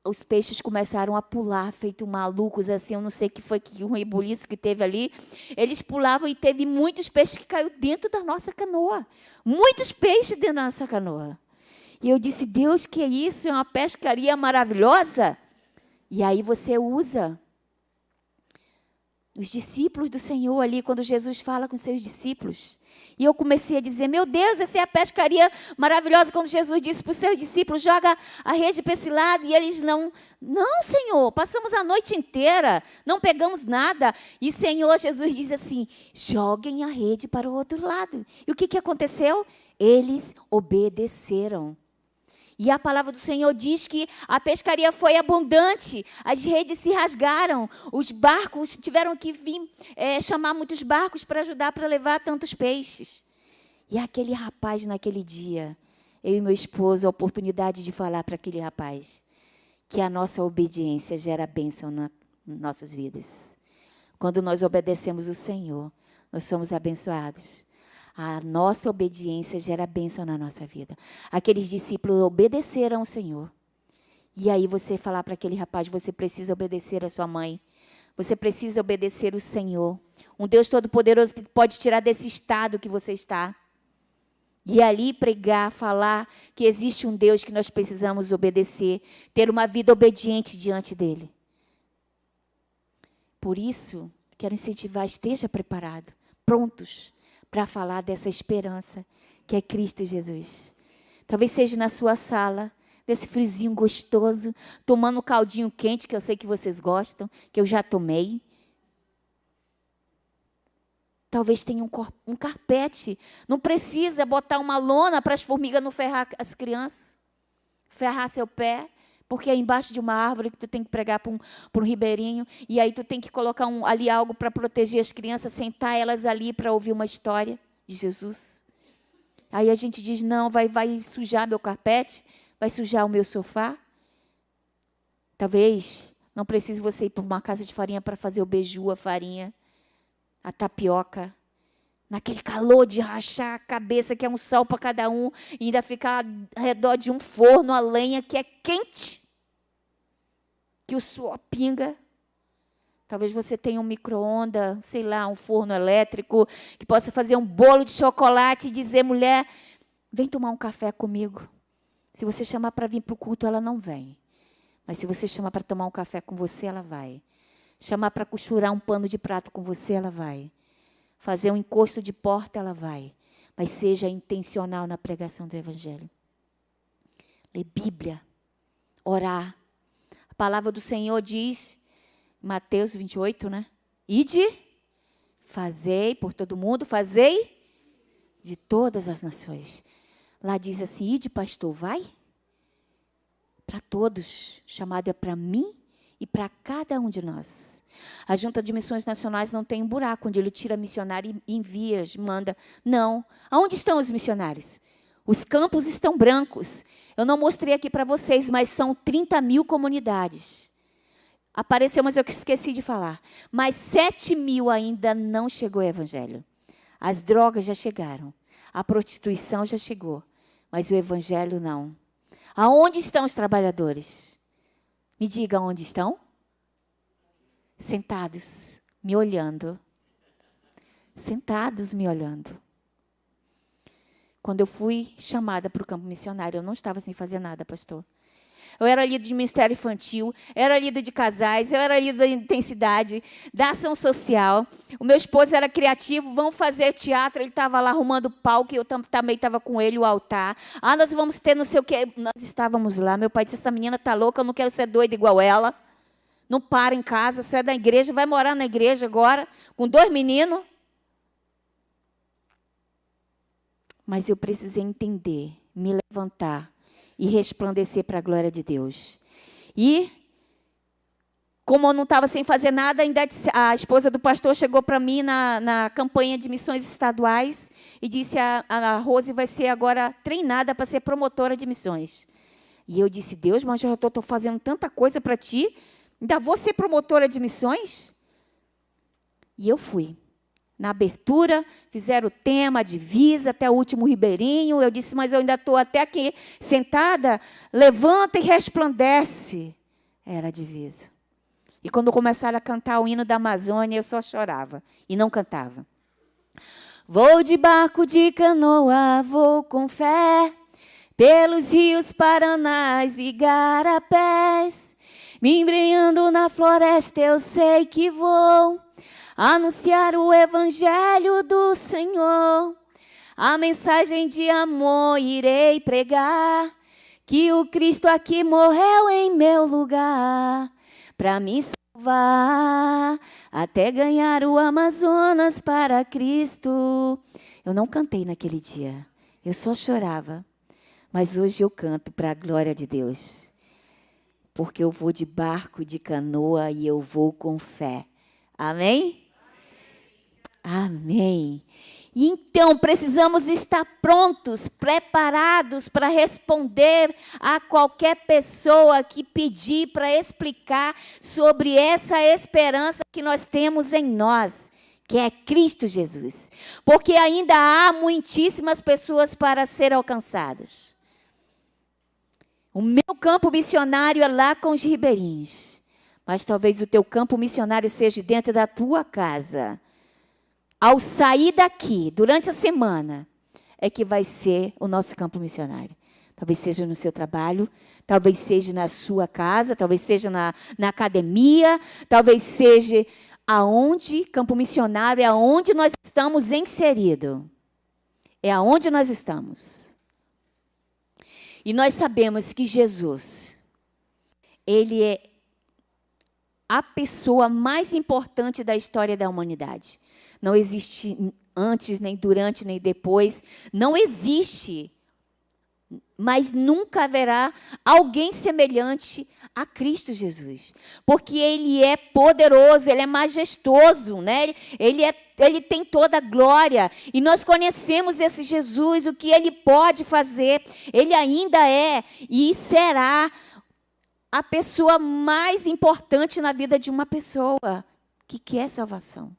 Os peixes começaram a pular, feito malucos, assim, eu não sei o que foi, que um rebuliço que teve ali. Eles pulavam e teve muitos peixes que caiu dentro da nossa canoa. Muitos peixes dentro da nossa canoa. E eu disse, Deus, que é isso? É uma pescaria maravilhosa? E aí você usa os discípulos do Senhor ali, quando Jesus fala com seus discípulos. E eu comecei a dizer, meu Deus, essa é a pescaria maravilhosa, quando Jesus disse para os seus discípulos, joga a rede para esse lado, e eles não, Senhor, passamos a noite inteira, não pegamos nada. E Senhor, Jesus diz assim, joguem a rede para o outro lado. E o que aconteceu? Eles obedeceram. E a palavra do Senhor diz que a pescaria foi abundante, as redes se rasgaram, os barcos tiveram que vir chamar muitos barcos para ajudar, para levar tantos peixes. E aquele rapaz, naquele dia, eu e meu esposo, a oportunidade de falar para aquele rapaz que a nossa obediência gera bênção nas nossas vidas. Quando nós obedecemos o Senhor, nós somos abençoados. A nossa obediência gera bênção na nossa vida. Aqueles discípulos obedeceram ao Senhor. E aí você falar para aquele rapaz, você precisa obedecer a sua mãe. Você precisa obedecer o Senhor. Um Deus Todo-Poderoso que pode tirar desse estado que você está. E ali pregar, falar que existe um Deus que nós precisamos obedecer. Ter uma vida obediente diante dEle. Por isso, quero incentivar, esteja preparado, prontos para falar dessa esperança que é Cristo Jesus. Talvez seja na sua sala, desse friozinho gostoso, tomando um caldinho quente, que eu sei que vocês gostam, que eu já tomei. Talvez tenha um carpete. Não precisa botar uma lona para as formigas não ferrar as crianças. Ferrar seu pé, porque é embaixo de uma árvore que tu tem que pregar para um ribeirinho, e aí tu tem que colocar ali algo para proteger as crianças, sentar elas ali para ouvir uma história de Jesus. Aí a gente diz, não, vai sujar meu carpete, vai sujar o meu sofá. Talvez não precise você ir para uma casa de farinha para fazer o beiju, a farinha, a tapioca, naquele calor de rachar a cabeça, que é um sol para cada um, e ainda ficar ao redor de um forno, a lenha que é quente, que o suor pinga. Talvez você tenha um micro-ondas, sei lá, um forno elétrico, que possa fazer um bolo de chocolate e dizer, mulher, vem tomar um café comigo. Se você chamar para vir para o culto, ela não vem. Mas se você chamar para tomar um café com você, ela vai. Chamar para costurar um pano de prato com você, ela vai. Fazer um encosto de porta, ela vai. Mas seja intencional na pregação do Evangelho. Ler Bíblia. Orar. A palavra do Senhor diz, Mateus 28, né? Ide, fazei por todo mundo, fazei de todas as nações. Lá diz assim, ide, pastor, vai. Para todos. Chamado é para mim e para cada um de nós. A Junta de Missões Nacionais não tem um buraco onde ele tira missionário e envia, manda. Não. Aonde estão os missionários? Os campos estão brancos. Eu não mostrei aqui para vocês, mas são 30 mil comunidades. Apareceu, mas eu esqueci de falar. Mas 7 mil ainda não chegou o Evangelho. As drogas já chegaram. A prostituição já chegou. Mas o Evangelho não. Aonde estão os trabalhadores? Me diga onde estão. Sentados, me olhando. Sentados, me olhando. Quando eu fui chamada para o campo missionário, eu não estava sem fazer nada, pastor. Eu era líder de ministério infantil, eu era líder de casais, eu era líder da intensidade, da ação social. O meu esposo era criativo, vamos fazer teatro, ele estava lá arrumando palco, eu também estava com ele, o altar. Ah, nós vamos ter não sei o quê. Nós estávamos lá, meu pai disse, essa menina está louca, eu não quero ser doida igual ela. Não para em casa, você é da igreja, vai morar na igreja agora, com 2 meninos. Mas eu precisei entender, me levantar e resplandecer para a glória de Deus. E, como eu não estava sem fazer nada, ainda a esposa do pastor chegou para mim na campanha de missões estaduais e disse, a Rose vai ser agora treinada para ser promotora de missões. E eu disse, Deus, mas eu já estou fazendo tanta coisa para ti, ainda vou ser promotora de missões? E eu fui. Na abertura, fizeram o tema, a divisa, até o último ribeirinho. Eu disse, mas eu ainda estou até aqui sentada. Levanta e resplandece. Era a divisa. E quando começaram a cantar o hino da Amazônia, eu só chorava e não cantava. Vou de barco, de canoa, vou com fé, pelos rios Paranás e Garapés. Me embrenhando na floresta, eu sei que vou anunciar o Evangelho do Senhor. A mensagem de amor irei pregar, que o Cristo aqui morreu em meu lugar, para me salvar, até ganhar o Amazonas para Cristo. Eu não cantei naquele dia, eu só chorava. Mas hoje eu canto para a glória de Deus. Porque eu vou de barco, de canoa e eu vou com fé. Amém? Amém. E então, precisamos estar prontos, preparados para responder a qualquer pessoa que pedir para explicar sobre essa esperança que nós temos em nós, que é Cristo Jesus. Porque ainda há muitíssimas pessoas para serem alcançadas. O meu campo missionário é lá com os ribeirinhos. Mas talvez o teu campo missionário seja dentro da tua casa. Ao sair daqui, durante a semana, é que vai ser o nosso campo missionário. Talvez seja no seu trabalho, talvez seja na sua casa, talvez seja na academia, talvez seja aonde, campo missionário é aonde nós estamos inseridos. É aonde nós estamos. E nós sabemos que Jesus, ele é a pessoa mais importante da história da humanidade. Não existe antes, nem durante, nem depois. Não existe, mas nunca haverá alguém semelhante a Cristo Jesus. Porque Ele é poderoso, Ele é majestoso, né? Ele tem toda a glória. E nós conhecemos esse Jesus, o que Ele pode fazer. Ele ainda é e será a pessoa mais importante na vida de uma pessoa que quer salvação,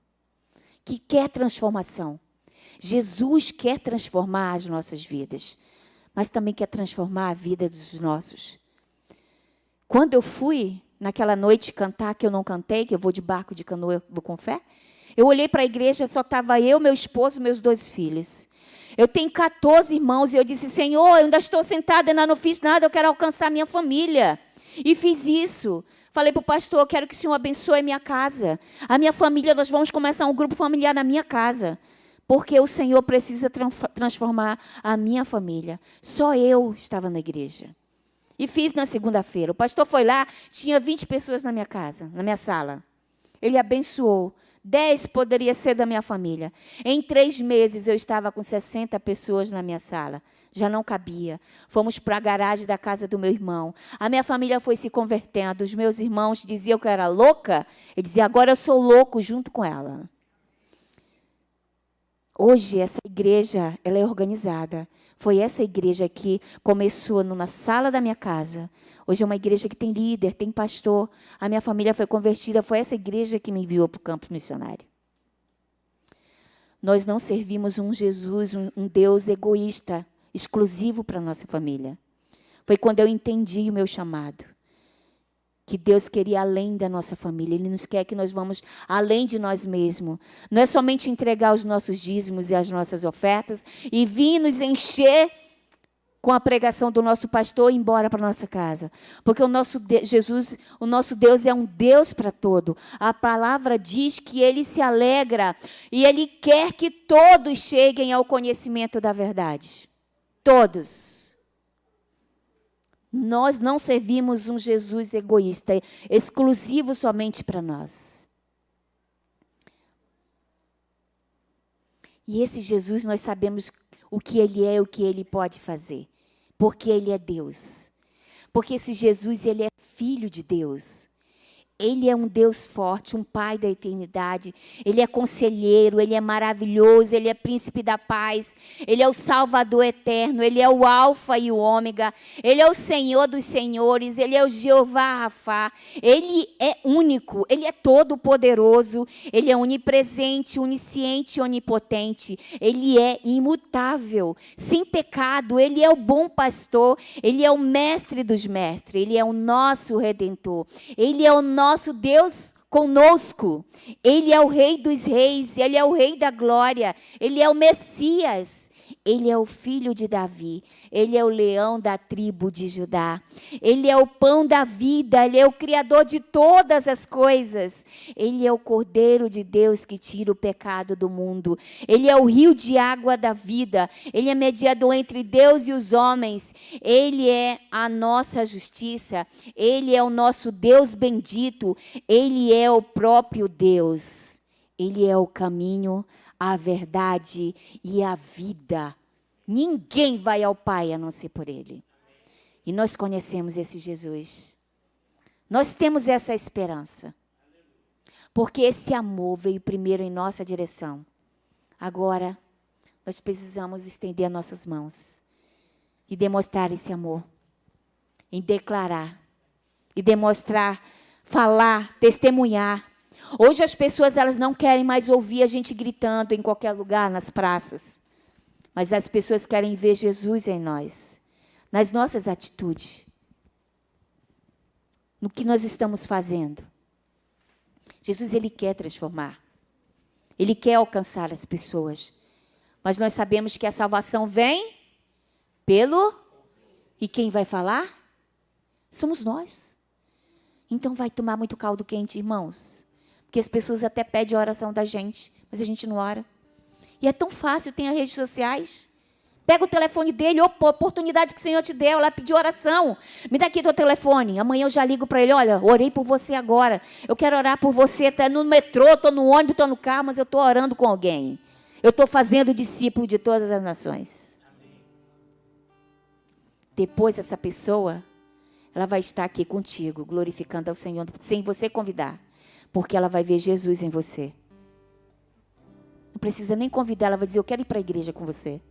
que quer transformação. Jesus quer transformar as nossas vidas, mas também quer transformar a vida dos nossos. Quando eu fui, naquela noite, cantar, que eu não cantei, que eu vou de barco, de canoa, eu vou com fé, eu olhei para a igreja, só estava eu, meu esposo, meus 2 filhos. Eu tenho 14 irmãos, e eu disse, Senhor, eu ainda estou sentada, ainda não fiz nada, eu quero alcançar minha família. E fiz isso. Falei para o pastor, eu quero que o Senhor abençoe a minha casa. A minha família, nós vamos começar um grupo familiar na minha casa. Porque o Senhor precisa transformar a minha família. Só eu estava na igreja. E fiz na segunda-feira. O pastor foi lá, tinha 20 pessoas na minha casa, na minha sala. Ele abençoou. 10 poderia ser da minha família. Em 3 meses, eu estava com 60 pessoas na minha sala. Já não cabia. Fomos para a garagem da casa do meu irmão. A minha família foi se convertendo. Os meus irmãos diziam que eu era louca. Ele dizia, agora eu sou louco junto com ela. Hoje, essa igreja, ela é organizada. Foi essa igreja que começou na sala da minha casa. Hoje é uma igreja que tem líder, tem pastor. A minha família foi convertida. Foi essa igreja que me enviou para o campo missionário. Nós não servimos um Jesus, um Deus egoísta, exclusivo para a nossa família. Foi quando eu entendi o meu chamado. Que Deus queria além da nossa família. Ele nos quer que nós vamos além de nós mesmos. Não é somente entregar os nossos dízimos e as nossas ofertas e vir nos encher com a pregação do nosso pastor e ir embora para a nossa casa. Porque o nosso Jesus, o nosso Deus é um Deus para todo. A palavra diz que Ele se alegra e Ele quer que todos cheguem ao conhecimento da verdade. Todos. Nós não servimos um Jesus egoísta, exclusivo somente para nós. E esse Jesus, nós sabemos o que Ele é e o que Ele pode fazer. Porque Ele é Deus. Porque esse Jesus, Ele é Filho de Deus. Ele é um Deus forte, um Pai da eternidade. Ele é conselheiro, Ele é maravilhoso, Ele é príncipe da paz. Ele é o Salvador eterno, Ele é o Alfa e o Ômega. Ele é o Senhor dos senhores, Ele é o Jeová Rafá. Ele é único, Ele é todo poderoso. Ele é onipresente, onisciente e onipotente. Ele é imutável, sem pecado. Ele é o bom pastor, Ele é o mestre dos mestres. Ele é o nosso Redentor. Ele é o nosso Deus conosco. Ele é o Rei dos reis, Ele é o Rei da glória, Ele é o Messias, Ele é o Filho de Davi, Ele é o leão da tribo de Judá, Ele é o pão da vida, Ele é o Criador de todas as coisas, Ele é o Cordeiro de Deus que tira o pecado do mundo, Ele é o rio de água da vida, Ele é mediador entre Deus e os homens, Ele é a nossa justiça, Ele é o nosso Deus bendito, Ele é o próprio Deus, Ele é o caminho, a verdade e a vida. Ninguém vai ao Pai a não ser por Ele. E nós conhecemos esse Jesus. Nós temos essa esperança. Porque esse amor veio primeiro em nossa direção. Agora, nós precisamos estender nossas mãos e demonstrar esse amor. E declarar. E demonstrar, falar, testemunhar. Hoje as pessoas elas não querem mais ouvir a gente gritando em qualquer lugar, nas praças. Mas as pessoas querem ver Jesus em nós, nas nossas atitudes, no que nós estamos fazendo. Jesus, ele quer transformar. Ele quer alcançar as pessoas. Mas nós sabemos que a salvação vem pelo... E quem vai falar? Somos nós. Então vai tomar muito caldo quente, irmãos. Porque as pessoas até pedem a oração da gente, mas a gente não ora. E é tão fácil, tem as redes sociais. Pega o telefone dele, opa, oportunidade que o Senhor te deu, lá pediu oração. Me dá aqui teu telefone. Amanhã eu já ligo para ele, olha, orei por você agora. Eu quero orar por você, até no metrô, estou no ônibus, estou no carro, mas eu estou orando com alguém. Eu estou fazendo discípulo de todas as nações. Depois essa pessoa, ela vai estar aqui contigo, glorificando ao Senhor, sem você convidar. Porque ela vai ver Jesus em você. Não precisa nem convidar, ela vai dizer, eu quero ir para a igreja com você.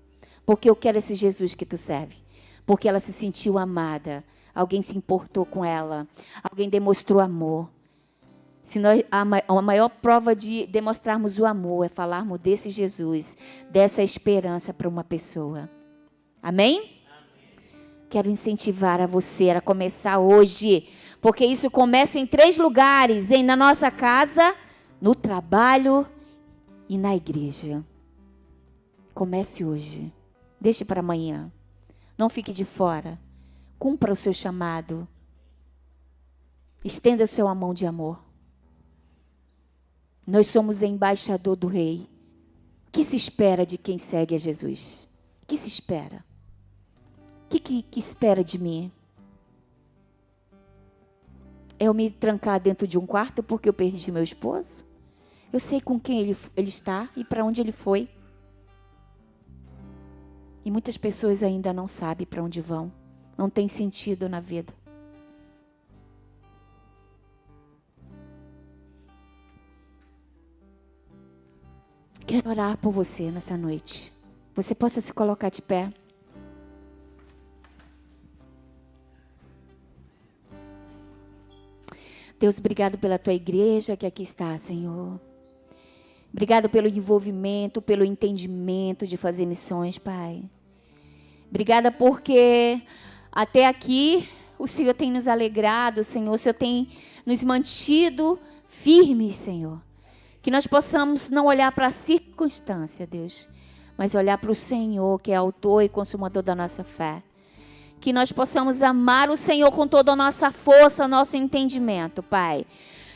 Porque eu quero esse Jesus que tu serve. Porque ela se sentiu amada. Alguém se importou com ela. Alguém demonstrou amor. Se nós, a maior prova de demonstrarmos o amor é falarmos desse Jesus, dessa esperança para uma pessoa. Amém? Quero incentivar a você a começar hoje, porque isso começa em 3 lugares, na nossa casa, no trabalho e na igreja. Comece hoje, deixe para amanhã, não fique de fora, cumpra o seu chamado, estenda o seu mão de amor. Nós somos embaixador do Rei. O que se espera de quem segue a Jesus? O que se espera? O que espera de mim? É eu me trancar dentro de um quarto porque eu perdi meu esposo? Eu sei com quem ele está e para onde ele foi. E muitas pessoas ainda não sabem para onde vão. Não tem sentido na vida. Quero orar por você nessa noite. Você possa se colocar de pé. Deus, obrigado pela tua igreja que aqui está, Senhor. Obrigado pelo envolvimento, pelo entendimento de fazer missões, Pai. Obrigada porque até aqui o Senhor tem nos alegrado, Senhor. O Senhor tem nos mantido firmes, Senhor. Que nós possamos não olhar para a circunstância, Deus, mas olhar para o Senhor, que é autor e consumador da nossa fé. Que nós possamos amar o Senhor com toda a nossa força, nosso entendimento, Pai.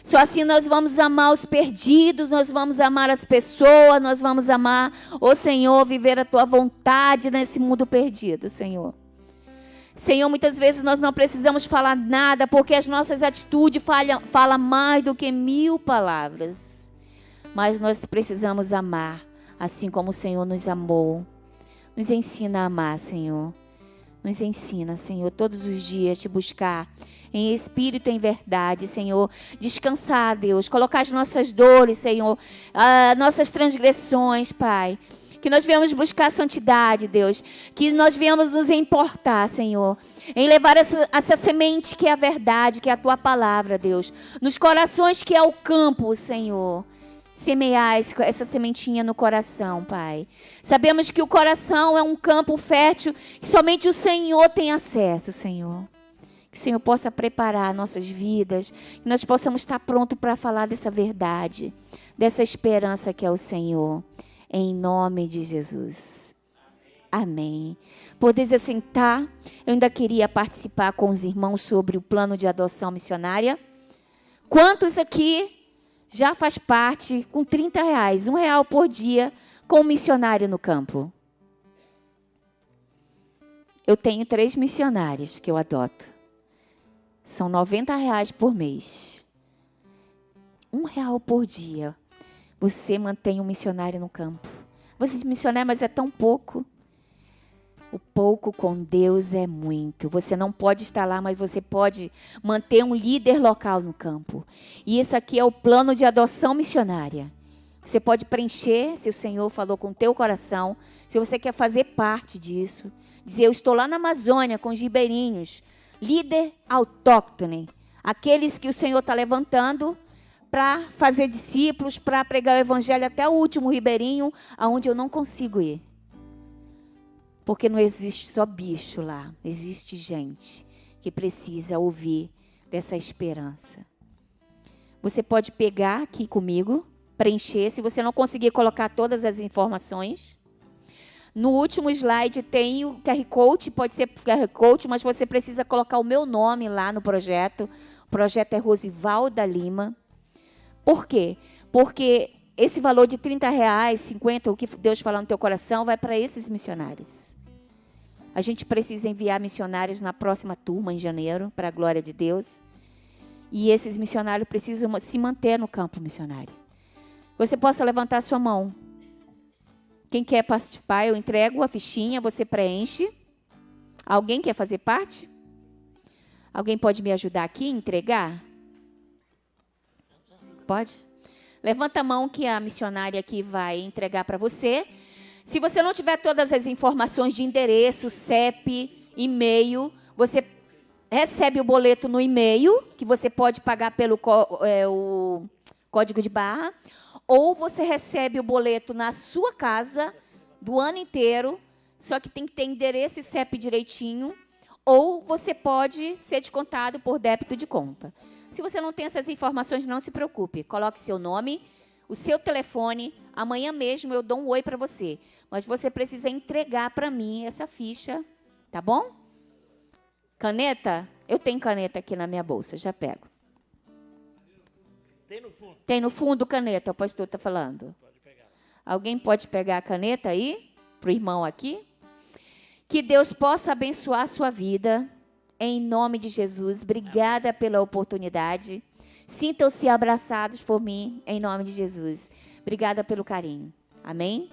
Só assim nós vamos amar os perdidos, nós vamos amar as pessoas, nós vamos amar o Senhor, viver a Tua vontade nesse mundo perdido, Senhor. Senhor, muitas vezes nós não precisamos falar nada, porque as nossas atitudes falam mais do que 1000 palavras. Mas nós precisamos amar, assim como o Senhor nos amou. Nos ensina a amar, Senhor. Nos ensina, Senhor, todos os dias te buscar em espírito e em verdade, Senhor. Descansar, Deus. Colocar as nossas dores, Senhor. Nossas transgressões, Pai. Que nós viemos buscar a santidade, Deus. Que nós viemos nos importar, Senhor. Em levar essa semente que é a verdade, que é a Tua palavra, Deus. Nos corações que é o campo, Senhor. Semear essa sementinha no coração, Pai. Sabemos que o coração é um campo fértil que somente o Senhor tem acesso, Senhor. Que o Senhor possa preparar nossas vidas, que nós possamos estar prontos para falar dessa verdade, dessa esperança que é o Senhor. Em nome de Jesus. Amém. Podeis assentar. Eu ainda queria participar com os irmãos sobre o plano de adoção missionária. Quantos aqui já faz parte, com R$30, R$1 por dia, com um missionário no campo? Eu tenho 3 missionários que eu adoto. São R$90 por mês. R$1 por dia. Você mantém um missionário no campo. Você missionário, mas é tão pouco. O pouco com Deus é muito. Você não pode estar lá, mas você pode manter um líder local no campo. E isso aqui é o plano de adoção missionária. Você pode preencher, se o Senhor falou com o teu coração, se você quer fazer parte disso. Dizer, eu estou lá na Amazônia com os ribeirinhos, líder autóctone. Aqueles que o Senhor está levantando para fazer discípulos, para pregar o evangelho até o último ribeirinho, aonde eu não consigo ir. Porque não existe só bicho lá, existe gente que precisa ouvir dessa esperança. Você pode pegar aqui comigo, preencher, se você não conseguir colocar todas as informações. No último slide tem o QR Code, pode ser QR Code, mas você precisa colocar o meu nome lá no projeto. O projeto é Rosivalda Lima. Por quê? Porque esse valor de R$30, 50, o que Deus falar no teu coração, vai para esses missionários. A gente precisa enviar missionários na próxima turma, em janeiro, para a glória de Deus. E esses missionários precisam se manter no campo missionário. Você possa levantar sua mão. Quem quer participar, eu entrego a fichinha, você preenche. Alguém quer fazer parte? Alguém pode me ajudar aqui a entregar? Pode? Levanta a mão que a missionária aqui vai entregar para você. Se você não tiver todas as informações de endereço, CEP, e-mail, você recebe o boleto no e-mail, que você pode pagar pelo o código de barra, ou você recebe o boleto na sua casa do ano inteiro, só que tem que ter endereço e CEP direitinho, ou você pode ser descontado por débito de conta. Se você não tem essas informações, não se preocupe. Coloque seu nome, o seu telefone. Amanhã mesmo eu dou um oi para você. Mas você precisa entregar para mim essa ficha, tá bom? Caneta? Eu tenho caneta aqui na minha bolsa, já pego. Tem no fundo? Tem no fundo caneta, o pastor está falando. Pode pegar. Alguém pode pegar a caneta aí? Para o irmão aqui? Que Deus possa abençoar a sua vida. Em nome de Jesus, obrigada pela oportunidade. Sintam-se abraçados por mim, em nome de Jesus. Obrigada pelo carinho. Amém?